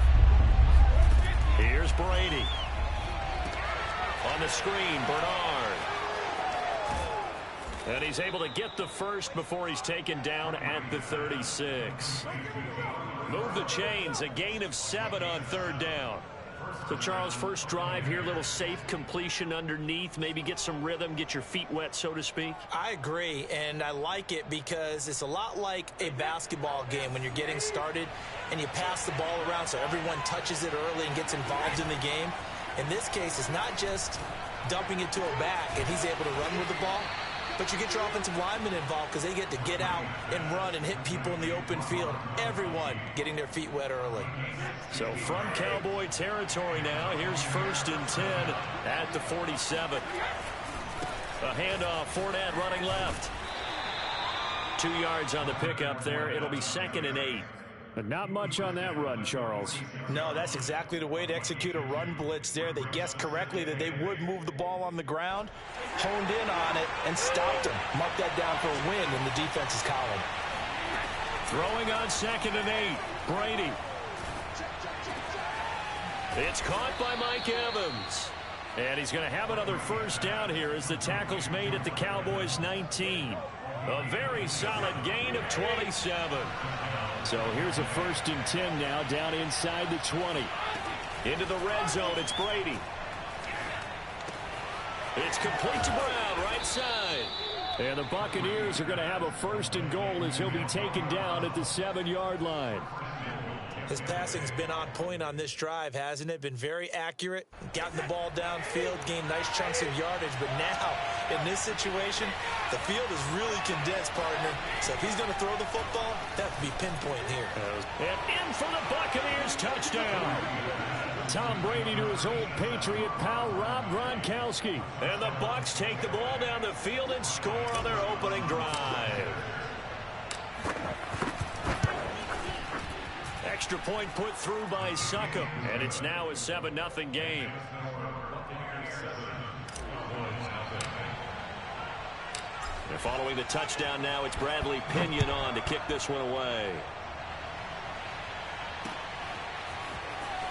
Here's Brady. On the screen, Bernard. And he's able to get the first before he's taken down at the 36. Move the chains, a gain of 7 on 3rd down. So, Charles, first drive here, little safe completion underneath, maybe get some rhythm, get your feet wet, so to speak.
I agree, and I like it because it's a lot like a basketball game when you're getting started and you pass the ball around so everyone touches it early and gets involved in the game. In this case, it's not just dumping it to a back and he's able to run with the ball, but you get your offensive linemen involved because they get to get out and run and hit people in the open field. Everyone getting their feet wet early.
So from Cowboy territory now, here's 1st and 10 at the 47. A handoff, Fournette running left. 2 yards on the pickup there. It'll be 2nd and 8.
But not much on that run, Charles.
No, that's exactly the way to execute a run blitz there. They guessed correctly that they would move the ball on the ground, honed in on it, and stopped him. Mark that down for a win in the defense's column.
Throwing on 2nd and 8. Brady. It's caught by Mike Evans. And he's going to have another first down here as the tackle's made at the Cowboys' 19. A very solid gain of 27.
So here's a 1st and 10 now down inside the 20.
Into the red zone, it's Brady. It's complete to Brown, right side.
And the Buccaneers are going to have a 1st and goal as he'll be taken down at the 7-yard line.
His passing's been on point on this drive, hasn't it? Been very accurate, gotten the ball downfield, gained nice chunks of yardage. But now, in this situation, the field is really condensed, partner. So if he's going to throw the football, that would be pinpoint here.
And in for the Buccaneers, touchdown.
Tom Brady to his old Patriot pal, Rob Gronkowski.
And the Bucs take the ball down the field and score on their opening drive.
extra point put through by Succop. And it's now a 7-0 game. And following the touchdown now, it's Bradley Pinion on to kick this one away.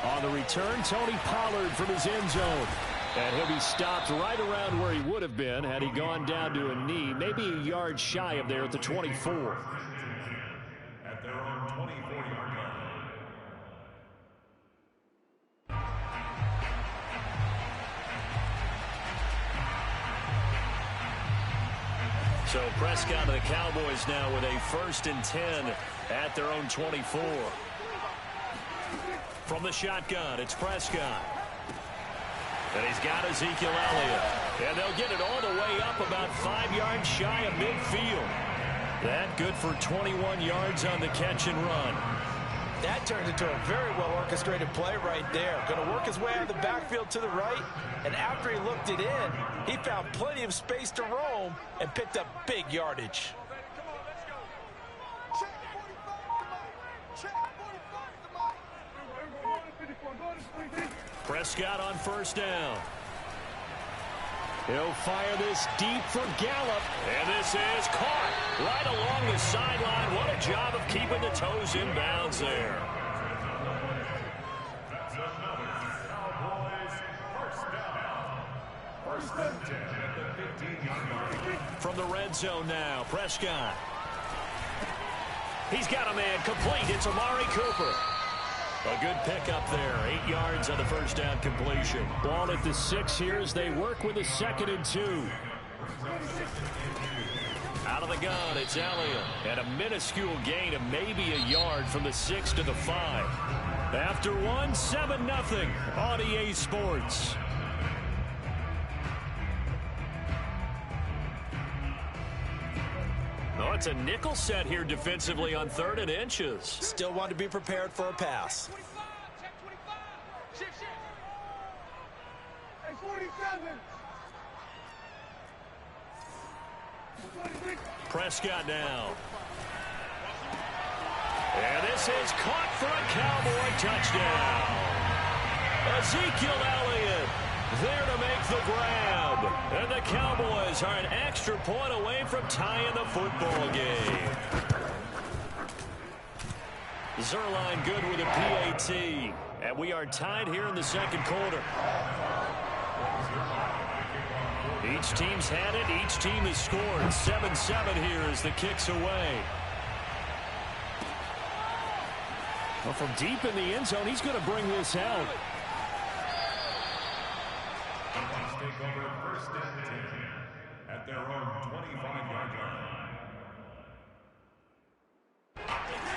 On the return, Tony Pollard from his end zone. And he'll be stopped right around where he would have been had he gone down to a knee, maybe a yard shy of there at the 24.
At their own 24-yard line.
So Prescott of the Cowboys now with a 1st and 10 at their own 24. From the shotgun, it's Prescott. And he's got Ezekiel Elliott. And they'll get it all the way up about 5 yards shy of midfield. That good for 21 yards on the catch and run.
That turned into a very well-orchestrated play right there. Going to work his way out of the backfield to the right. And after he looked it in, he found plenty of space to roam and picked up big yardage.
Prescott on 1st down. He'll fire this deep for Gallup. And this is caught right along the sideline. What a job of keeping the toes in bounds there.
That's another Cowboys first down. 1st and 10 at the 15-yard line.
From the red zone now, Prescott. He's got a man complete. It's Amari Cooper. A good pickup there. 8 yards on the 1st down completion.
Ball at the 6 here as they work with a 2nd and 2.
Out of the gun, it's Elliott. And a minuscule gain of maybe a yard from the 6 to the 5. After one, 7-0 on EA Sports. Oh, it's a nickel set here defensively on 3rd and inches.
Still want to be prepared for a pass.
Prescott now. And this is caught for a Cowboy touchdown. Ezekiel Elliott there to make the grab. And the Cowboys are an extra point away from tying the football game. Zerline good with a PAT. And we are tied here in the 2nd quarter. Each team's had it. Each team has scored. 7-7 here as the kick's away.
Well, from deep in the end zone, he's going to bring this out.
Take over 1st and 10 at their own 25-yard line.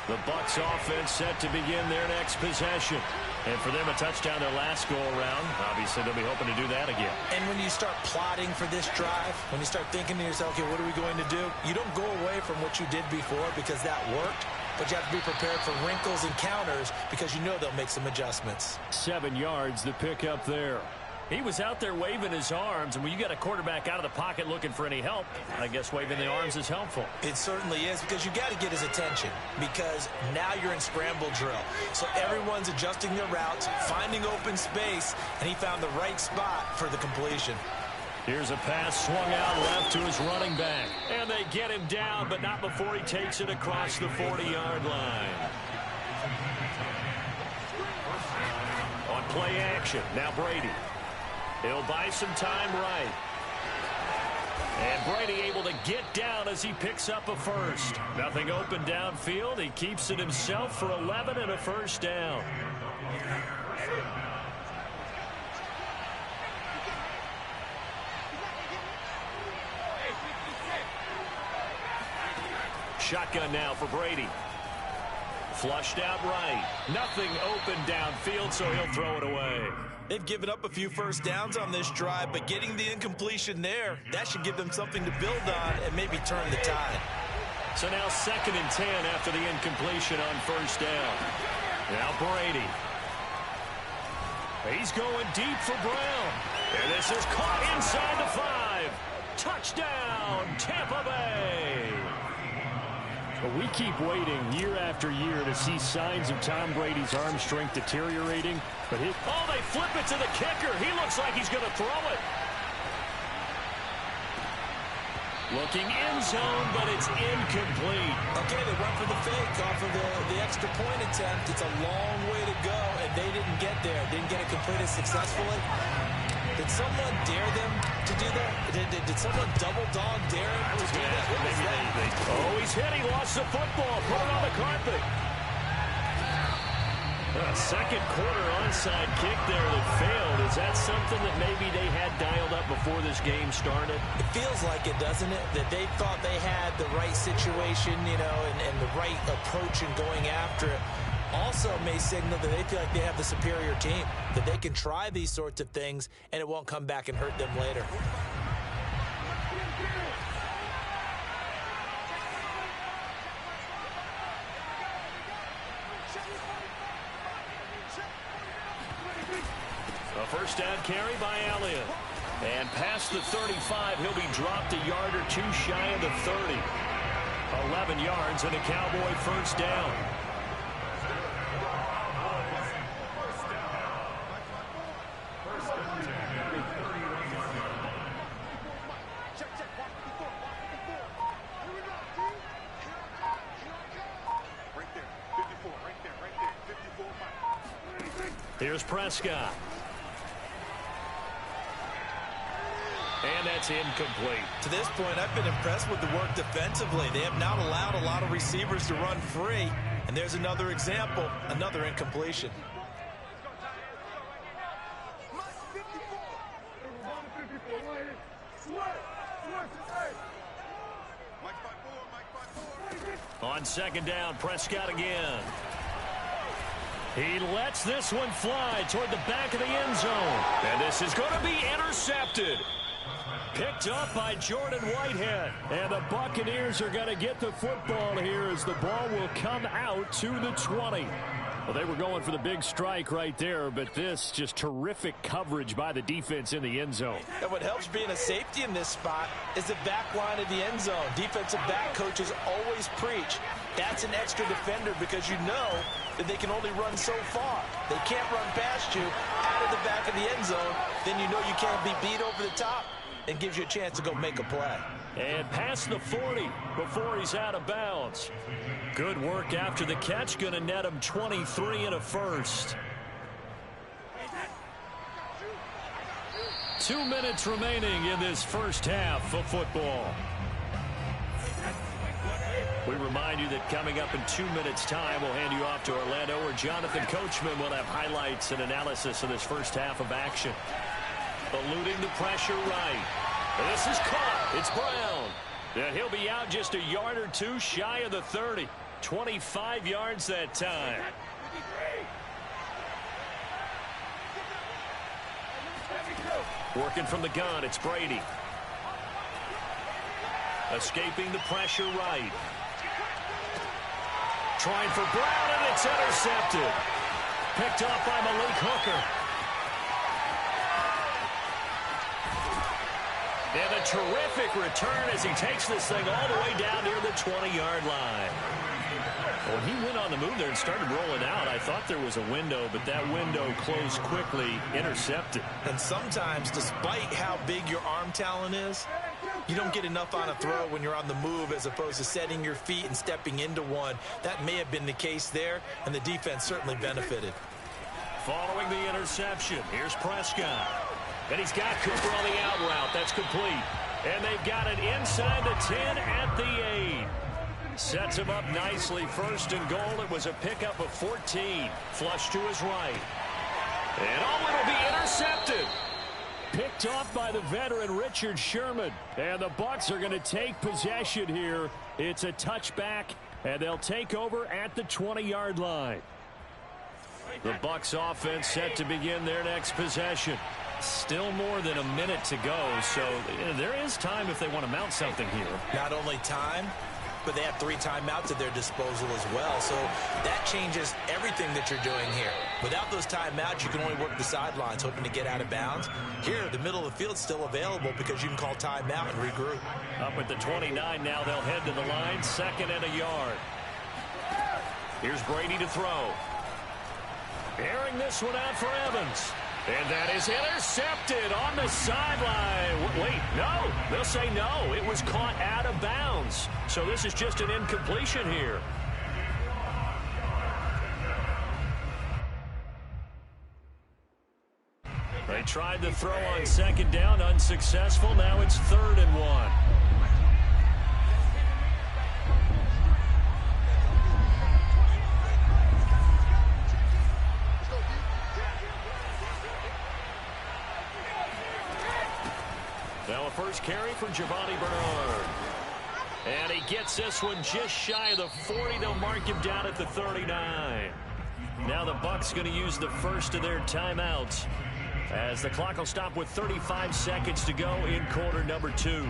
The Bucs offense set to begin their next possession. And for them, a touchdown their last go-around. Obviously, they'll be hoping to do that again.
And when you start plotting for this drive, when you start thinking to yourself, okay, what are we going to do? You don't go away from what you did before because that worked. But you have to be prepared for wrinkles and counters because you know they'll make some adjustments.
7 yards, the pickup there.
He was out there waving his arms, and when you got a quarterback out of the pocket looking for any help, I guess waving the arms is helpful.
It certainly is because you got to get his attention because now you're in scramble drill. So everyone's adjusting their routes, finding open space, and he found the right spot for the completion.
Here's a pass swung out left to his running back. And they get him down, but not before he takes it across the 40-yard line. On play action, now Brady. He'll buy some time right. And Brady able to get down as he picks up a 1st. Nothing open downfield. He keeps it himself for 11 and a 1st down. Shotgun now for Brady. Flushed out right. Nothing open downfield, so he'll throw it away.
They've given up a few 1st downs on this drive, but getting the incompletion there, that should give them something to build on and maybe turn the tide.
So now 2nd and 10 after the incompletion on 1st down. Now Brady. He's going deep for Brown. And this is caught inside the 5. Touchdown, Tampa Bay. But we keep waiting year after year to see signs of Tom Brady's arm strength deteriorating. But oh, they flip it to the kicker. He looks like he's going to throw it. Looking end zone, but it's incomplete.
Okay, they went for the fake off of the extra point attempt. It's a long way to go, and they didn't get there. Didn't get it completed successfully. Did someone dare them to do that? Did someone double dog dare him to do that?
Oh, he's hit. He lost the football. Put it on the carpet. A second quarter onside kick there that failed. Is that something that maybe they had dialed up before this game started?
It feels like it, doesn't it? That they thought they had the right situation, you know, and the right approach in going after it. Also may signal that they feel like they have the superior team, that they can try these sorts of things and it won't come back and hurt them later.
A first down carry by Elliott. And past the 35, he'll be dropped a yard or two shy of the 30. 11 yards and a Cowboy first down. Here's Prescott. And that's incomplete.
To this point, I've been impressed with the work defensively. They have not allowed a lot of receivers to run free. And there's another example, another incompletion.
On second down, Prescott again. He lets this one fly toward the back of the end zone. And this is going to be intercepted. Picked up by Jordan Whitehead. And the Buccaneers are going to get the football here as the ball will come out to the 20. Well, they were going for the big strike right there, but this just terrific coverage by the defense in the end zone.
And what helps being a safety in this spot is the back line of the end zone. Defensive back coaches always preach. That's an extra defender because you know that they can only run so far. They can't run past you out of the back of the end zone. Then you know you can't be beat over the top and gives you a chance to go make a play.
And past the 40 before he's out of bounds. Good work after the catch. Going to net him 23 and a first. 2 minutes remaining in this first half of football. We remind you that coming up in 2 minutes' time, we'll hand you off to Orlando, where Jonathan Coachman will have highlights and analysis of this first half of action. Eluding the pressure right. This is caught. It's Brown. And he'll be out just a yard or two shy of the 30. 25 yards that time. Working from the gun, it's Brady. Escaping the pressure right. Trying for Brown, and it's intercepted. Picked up by Malik Hooker. And a terrific return as he takes this thing all the way down near the 20-yard line. When he went on the move there and started rolling out, I thought there was a window, but that window closed quickly, intercepted.
And sometimes, despite how big your arm talent is, you don't get enough on a throw when you're on the move as opposed to setting your feet and stepping into one. That may have been the case there, and the defense certainly benefited.
Following the interception, here's Prescott. And he's got Cooper on the out route. That's complete. And they've got it inside the 10 at the 8. Sets him up nicely. First and goal. It was a pickup of 14. Flush to his right. And oh, it'll be intercepted. Picked off by the veteran Richard Sherman. And the Bucs are going to take possession here. It's a touchback, and they'll take over at the 20-yard line. The Bucs offense set to begin their next possession. Still more than a minute to go, so there is time if they want to mount something here.
Not only time, but they have 3 timeouts at their disposal as well. So that changes everything that you're doing here. Without those timeouts, you can only work the sidelines, hoping to get out of bounds. Here, the middle of the field's still available because you can call timeout and regroup.
Up at the 29 now, they'll head to the line, 2nd and a yard. Here's Brady to throw. Airing this one out for Evans. And that is intercepted on the sideline. Wait, no. They'll say no. It was caught out of bounds. So this is just an incompletion here. They tried to throw on 2nd down, unsuccessful. Now it's 3rd and 1. Now a first carry for Giovanni Bernard. And he gets this one just shy of the 40. They'll mark him down at the 39. Now the Bucs going to use the first of their timeouts, as the clock will stop with 35 seconds to go in quarter number 2.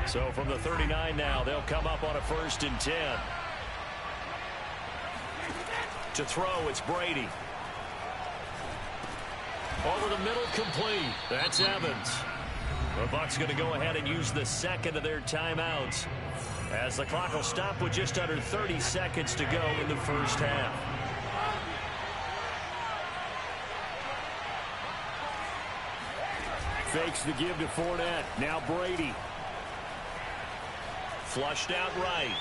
So from the 39 now, they'll come up on a 1st and 10. To throw, it's Brady. Over the middle, complete. That's Evans. The Bucs going to go ahead and use the 2nd of their timeouts, as the clock will stop with just under 30 seconds to go in the first half. Fakes the give to Fournette. Now Brady. Flushed out right.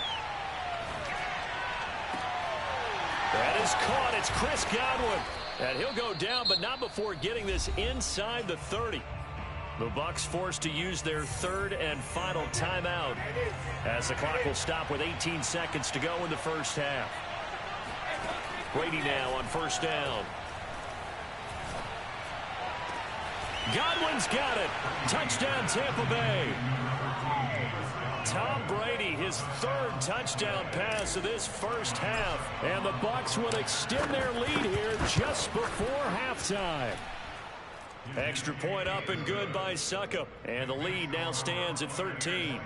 That is caught. It's Chris Godwin. And he'll go down, but not before getting this inside the 30. The Bucs forced to use their 3rd and final timeout, as the clock will stop with 18 seconds to go in the first half. Brady now on 1st down. Godwin's got it. Touchdown, Tampa Bay. Tom Brady, his 3rd touchdown pass of this first half. And the Bucs will extend their lead here just before halftime. Extra point up and good by Succop. And the lead now stands at 13.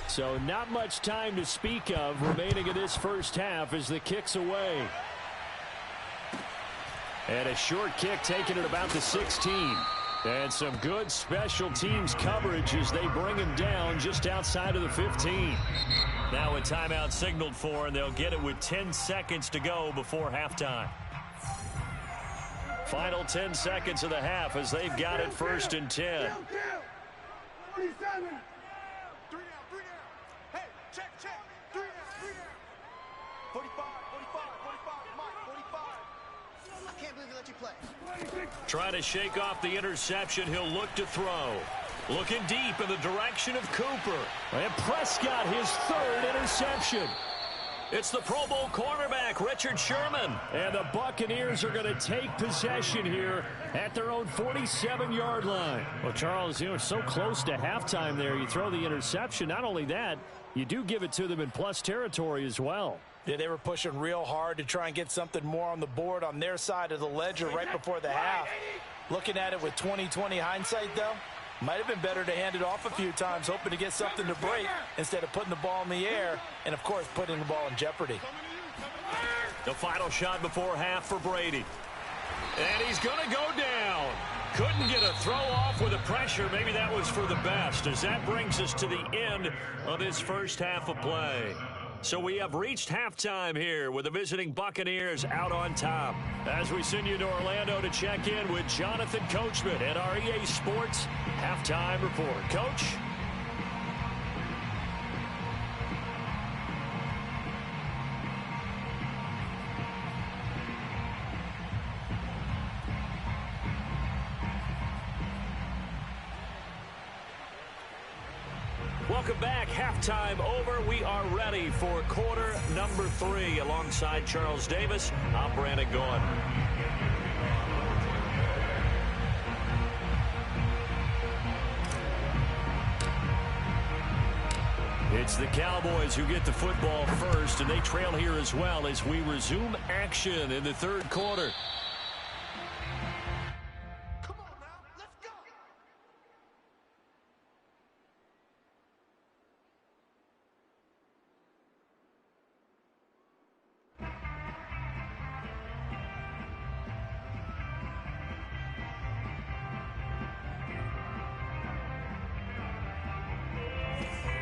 So not much time to speak of remaining in this first half as the kick's away. And a short kick taken at about the 16. And some good special teams coverage as they bring him down just outside of the 15. Now a timeout signaled for, and they'll get it with 10 seconds to go before halftime. Final 10 seconds of the half as they've got it 1st and 10.
47. Hey, check. 3 down. 45, Mike, 45. I can't believe they let you play.
Trying to shake off the interception. He'll look to throw. Looking deep in the direction of Cooper. And Prescott, his 3rd interception. It's the Pro Bowl cornerback, Richard Sherman. And the Buccaneers are going to take possession here at their own 47-yard line. Well, Charles, so close to halftime there. You throw the interception. Not only that, you do give it to them in plus territory as well.
Yeah, they were pushing real hard to try and get something more on the board on their side of the ledger right before the half. Looking at it with 20/20 hindsight, though, might have been better to hand it off a few times, hoping to get something to break instead of putting the ball in the air and, of course, putting the ball in jeopardy.
The final shot before half for Brady. And he's going to go down. Couldn't get a throw off with the pressure. Maybe that was for the best, as that brings us to the end of this first half of play. So we have reached halftime here with the visiting Buccaneers out on top. As we send you to Orlando to check in with Jonathan Coachman at our EA Sports Halftime Report. Coach? Welcome back. Halftime over. We are ready for quarter number 3. Alongside Charles Davis, I'm Brandon Gaughan. It's the Cowboys who get the football first, and they trail here as well as we resume action in the third quarter.
Come on now, let's go.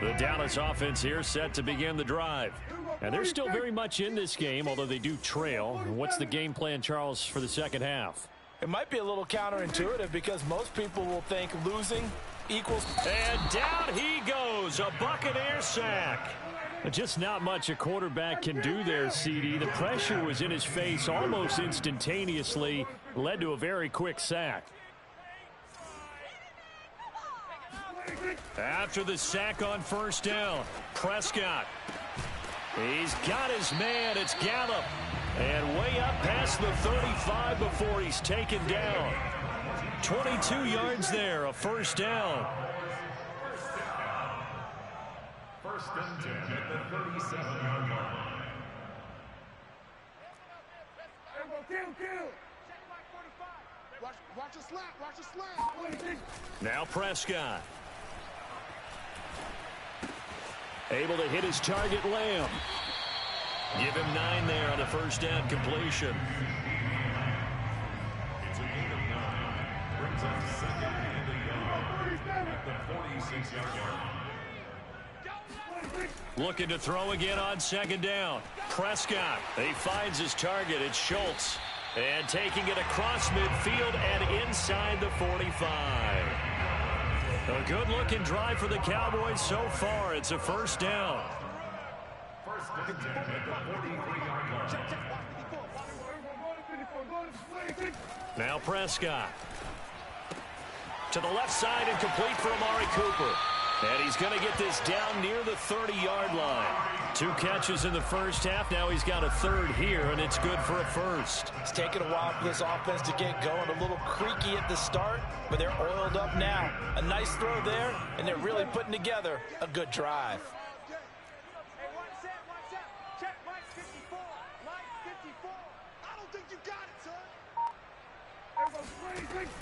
The Dallas offense here set to begin the drive. And they're still very much in this game, although they do trail. What's the game plan, Charles, for the second half?
It might be a little counterintuitive because most people will think losing equals...
And down he goes, a Buccaneer sack. Just not much a quarterback can do there, CD. The pressure was in his face almost instantaneously, led to a very quick sack. After the sack on first down, Prescott. He's got his man. It's Gallup. And way up past the 35 before he's taken down. 22 yards there, a first down.
First and 10 at the 37-yard line.
Watch a slant, watch a slant.
Now Prescott. Able to hit his target, Lamb. Give him 9 there on the first down completion.
It's a gain of 9. Brings up second and a yard at the 46-yard line.
Looking to throw again on second down. Prescott. He finds his target. It's Schultz. And taking it across midfield and inside the 45. A good-looking drive for the Cowboys so far. It's a first down.
First and 10 at the 43-yard line.
Now Prescott. To the left side and complete for Amari Cooper. And he's going to get this down near the 30-yard line. 2 catches in the first half. Now he's got a third here, and it's good for a first.
It's taken a while for this offense to get going. A little creaky at the start, but they're oiled up now. A nice throw there, and they're really putting together a good drive.
Hey, watch that. Check Mike 54. Mike 54. I don't think you got it, son.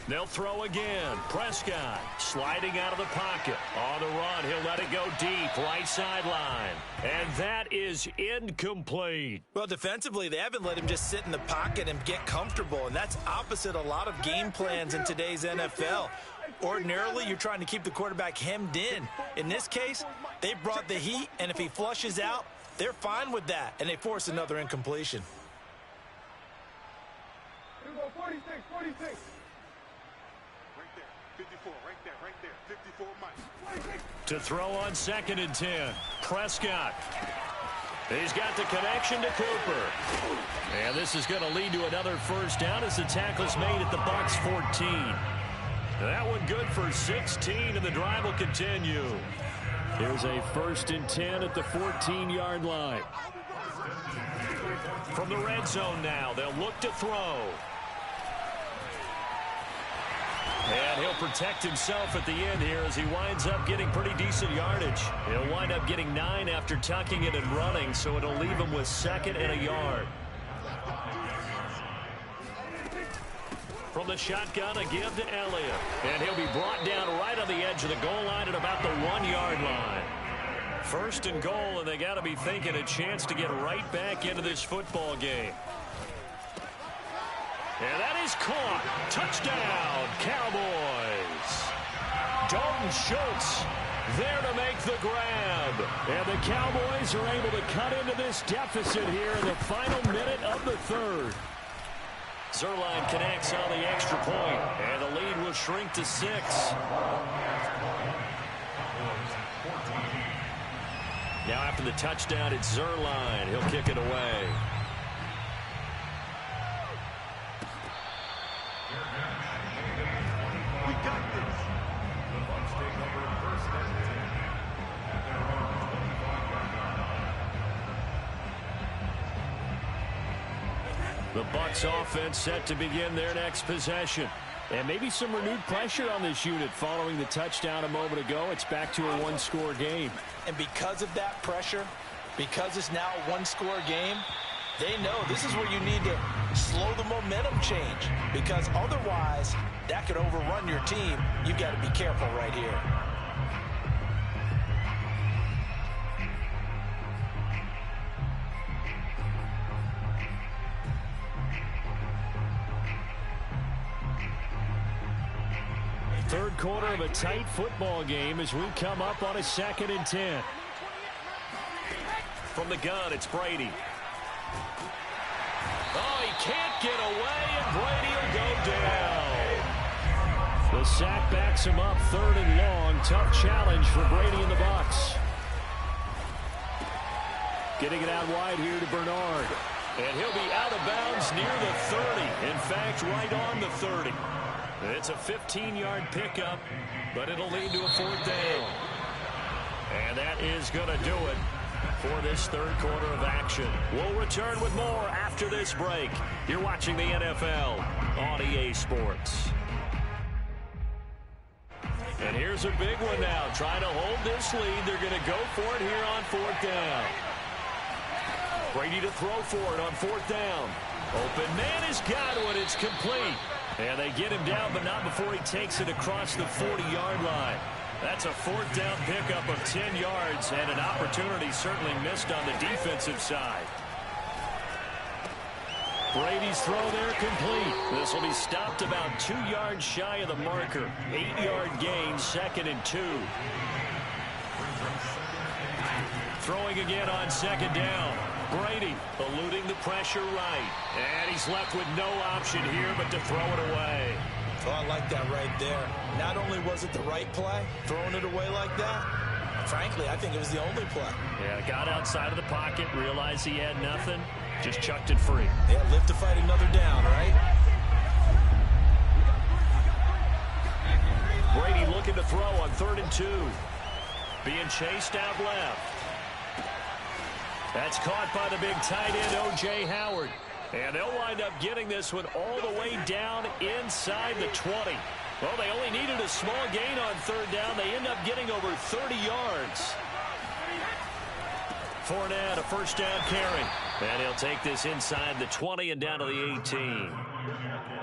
They'll throw again. Prescott sliding out of the pocket. On the run, he'll let it go deep, right sideline. And that is incomplete.
Well, defensively, they haven't let him just sit in the pocket and get comfortable, and that's opposite a lot of game plans in today's NFL. Ordinarily, you're trying to keep the quarterback hemmed in. In this case, they brought the heat, and if he flushes out, they're fine with that, and they force another incompletion.
46. Right there. 54, right there. 54, Mike.
To throw on second and 10. Prescott. He's got the connection to Cooper. And this is going to lead to another first down as the tackle's made at the Bucs 14. That one good for 16, and the drive will continue. Here's a first and 10 at the 14-yard line. From the red zone now, they'll look to throw. And he'll protect himself at the end here as he winds up getting pretty decent yardage. He'll wind up getting 9 after tucking it and running, so it'll leave him with second and a yard. From the shotgun, a give to Elliott. And he'll be brought down right on the edge of the goal line at about the 1-yard line. First and goal, and they got to be thinking a chance to get right back into this football game. And that is caught. Touchdown, Cowboys. Dalton Schultz there to make the grab. And the Cowboys are able to cut into this deficit here in the final minute of the third. Zuerlein connects on the extra point, and the lead will shrink to 6. Now after the touchdown, it's Zuerlein. He'll kick it away. The Bucs offense set to begin their next possession. And maybe some renewed pressure on this unit following the touchdown a moment ago. It's back to a one-score game.
And because of that pressure, because it's now a one-score game, they know this is where you need to slow the momentum change, because otherwise that could overrun your team. You've got to be careful right here.
Third quarter of a tight football game as we come up on a 2nd and 10. From the gun, it's Brady. Oh, he can't get away, and Brady will go down. The sack backs him up 3rd and long. Tough challenge for Brady and the Bucs. Getting it out wide here to Bernard. And he'll be out of bounds near the 30. In fact, right on the 30. It's a 15-yard pickup, but it'll lead to a 4th down. And that is going to do it for this third quarter of action. We'll return with more after this break. You're watching the NFL on EA Sports. And here's a big one now. Trying to hold this lead. They're going to go for it here on 4th down. Brady to throw for it on 4th down. Open man has got one. It's complete. And they get him down, but not before he takes it across the 40-yard line. That's a 4th down pickup of 10 yards, and an opportunity certainly missed on the defensive side. Brady's throw there complete. This will be stopped about 2 yards shy of the marker. 8-yard gain, 2nd and 2. Throwing again on 2nd down. Brady eluding the pressure right. And he's left with no option here but to throw it away.
Oh, I like that right there. Not only was it the right play, throwing it away like that, frankly, I think it was the only play.
Yeah, got outside of the pocket, realized he had nothing, just chucked it free.
Yeah, live to fight another down, right?
Brady looking to throw on 3rd and 2. Being chased out left. That's caught by the big tight end, O.J. Howard. And they'll wind up getting this one all the way down inside the 20. Well, they only needed a small gain on 3rd down. They end up getting over 30 yards. Fournette, a 1st down carry. And he'll take this inside the 20 and down to the 18.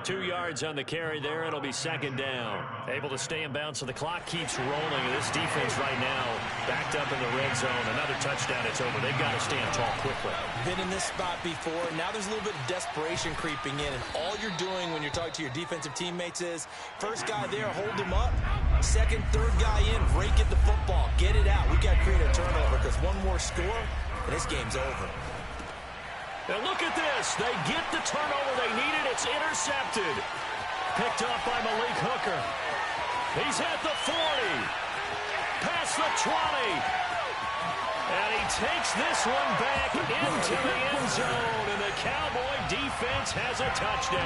2 yards on the carry there. It'll be 2nd down. Able to stay in bounds, so the clock keeps rolling. This defense right now backed up in the red zone. Another touchdown, it's over. They've got to stand tall quickly.
Been in this spot before. Now there's a little bit of desperation creeping in, and all you're doing when you're talking to your defensive teammates is, first guy there, hold him up. 2nd, 3rd guy in, rake at the football. Get it out. We've got to create a turnover, because one more score, and this game's over.
And look at this. They get the turnover they needed. It's intercepted. Picked up by Malik Hooker. He's at the 40. Past the 20. And he takes this one back into the end zone. And the Cowboy defense has a touchdown.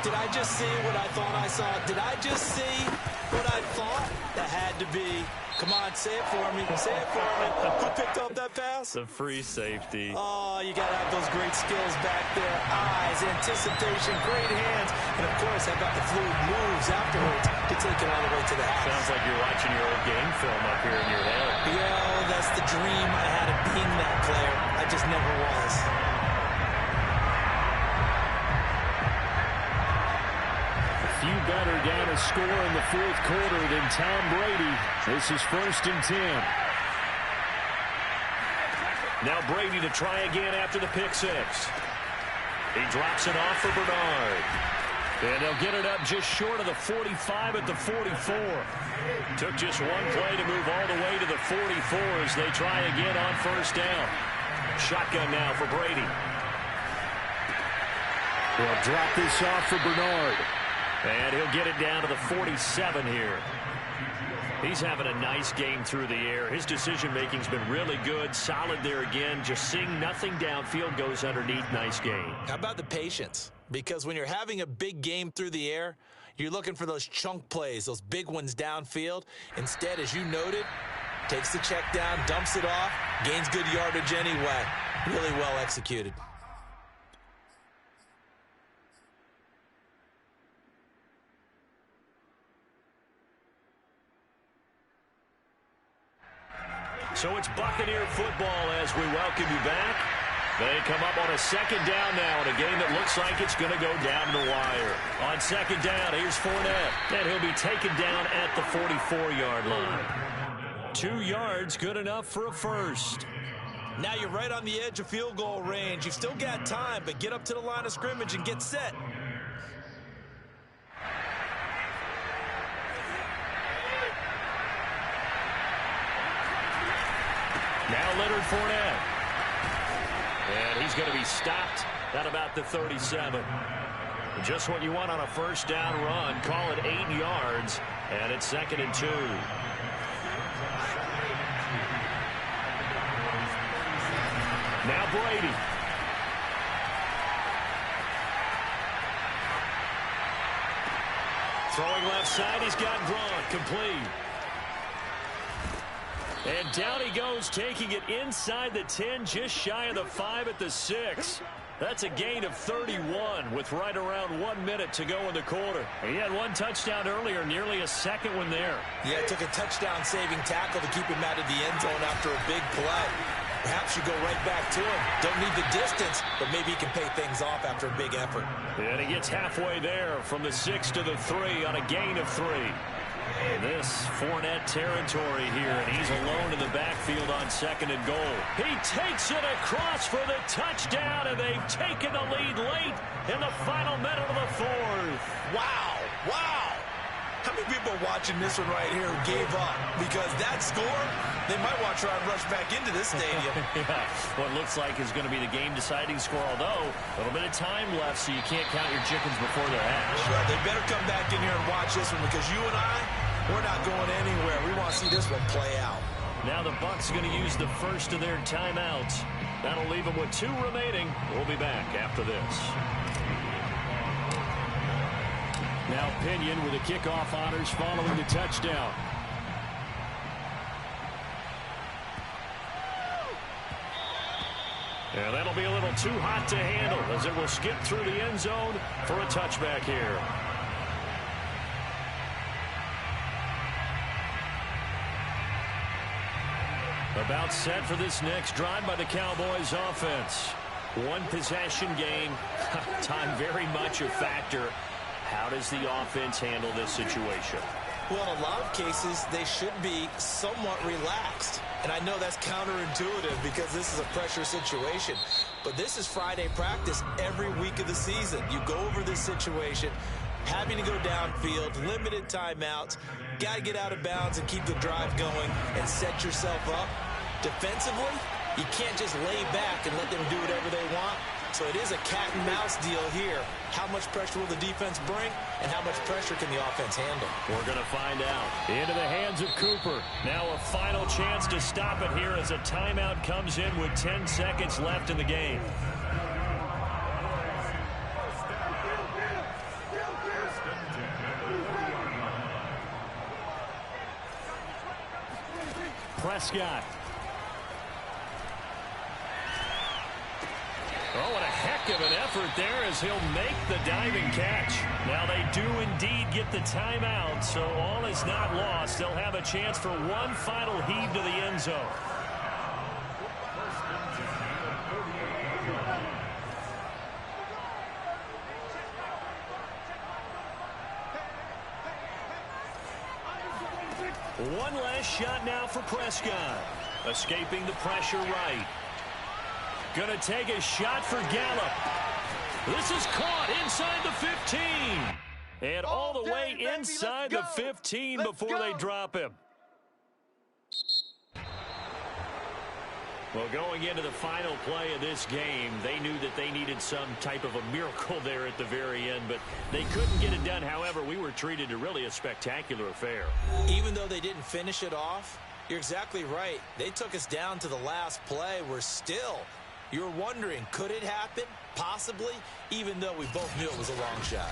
Did I just see what I thought I saw? Did I just see what I thought? That had to be. Come on, say it for me. Say it for me. Who picked up that pass?
The free safety.
Oh, you got to have those great skills back there. Eyes, anticipation, great hands. And, of course, how about the fluid moves afterwards to take it all the way to the house.
Sounds like you're watching your old game film up here in your head.
Yeah, that's the dream I had of being that player. I just never was.
Few better down a score in the 4th quarter than Tom Brady. This is 1st and 10. Now Brady to try again after the pick 6. He drops it off for Bernard. And they'll get it up just short of the 45 at the 44. Took just one play to move all the way to the 44 as they try again on 1st down. Shotgun now for Brady. They'll drop this off for Bernard. And he'll get it down to the 47 here. He's having a nice game through the air. His decision-making's been really good. Solid there again. Just seeing nothing downfield, goes underneath. Nice game.
How about the patience? Because when you're having a big game through the air, you're looking for those chunk plays, those big ones downfield. Instead, as you noted, takes the check down, dumps it off, gains good yardage anyway. Really well executed.
So it's Buccaneer football as we welcome you back. They come up on a second down now in a game that looks like it's going to go down the wire. On second down, here's Fournette, and he'll be taken down at the 44-yard line. 2 yards, good enough for a first.
Now you're right on the edge of field goal range. You've still got time, but get up to the line of scrimmage and get set.
Now Leonard Fournette. And he's going to be stopped at about the 37. Just what you want on a first down run. Call it 8 yards, and it's 2nd and 2. Now Brady. Throwing left side, he's got Gronk, complete. And down he goes, taking it inside the 10, just shy of the 5 at the 6. That's a gain of 31 with right around 1 minute to go in the quarter. He had 1 touchdown earlier, nearly a second one there.
Yeah, it took a touchdown-saving tackle to keep him out of the end zone after a big play. Perhaps you go right back to him. Don't need the distance, but maybe he can pay things off after a big effort.
And he gets halfway there from the 6 to the 3 on a gain of 3. This Fournette territory here, and he's alone in the backfield on 2nd and goal. He takes it across for the touchdown, and they've taken the lead late in the final minute of the 4th.
Wow, wow. How many people watching this one right here gave up? Because that score, they might want to try and rush back into this stadium.
Yeah, what looks like is going to be the game-deciding score, although a little bit of time left, so you can't count your chickens before they're hatched.
Well, they better come back in here and watch this one, because you and I, we're not going anywhere. We want to see this one play out.
Now the Bucs going to use the first of their timeouts. That'll leave them with 2 remaining. We'll be back after this. Now Pinion with the kickoff honors following the touchdown. And that'll be a little too hot to handle as it will skip through the end zone for a touchback here. About set for this next drive by the Cowboys offense. 1 possession game. Time very much a factor. How does the offense handle this situation?
Well, in a lot of cases, they should be somewhat relaxed. And I know that's counterintuitive because this is a pressure situation. But this is Friday practice every week of the season. You go over this situation, having to go downfield, limited timeouts, got to get out of bounds and keep the drive going and set yourself up. Defensively, you can't just lay back and let them do whatever they want. So it is a cat-and-mouse deal here. How much pressure will the defense bring, and how much pressure can the offense handle?
We're going to find out. Into the hands of Cooper. Now a final chance to stop it here as a timeout comes in with 10 seconds left in the game. Prescott. Oh, what a heck of an effort there as he'll make the diving catch. Now they do indeed get the timeout, so all is not lost. They'll have a chance for 1 final heave to the end zone. One last shot now for Prescott. Escaping the pressure right. Gonna take a shot for Gallup. This is caught inside the 15. And all the way inside the 15 before they drop him. Well, going into the final play of this game, they knew that they needed some type of a miracle there at the very end, but they couldn't get it done. However, we were treated to really a spectacular affair.
Even though they didn't finish it off, you're exactly right. They took us down to the last play. You're wondering, could it happen? Possibly, even though we both knew it was a long shot.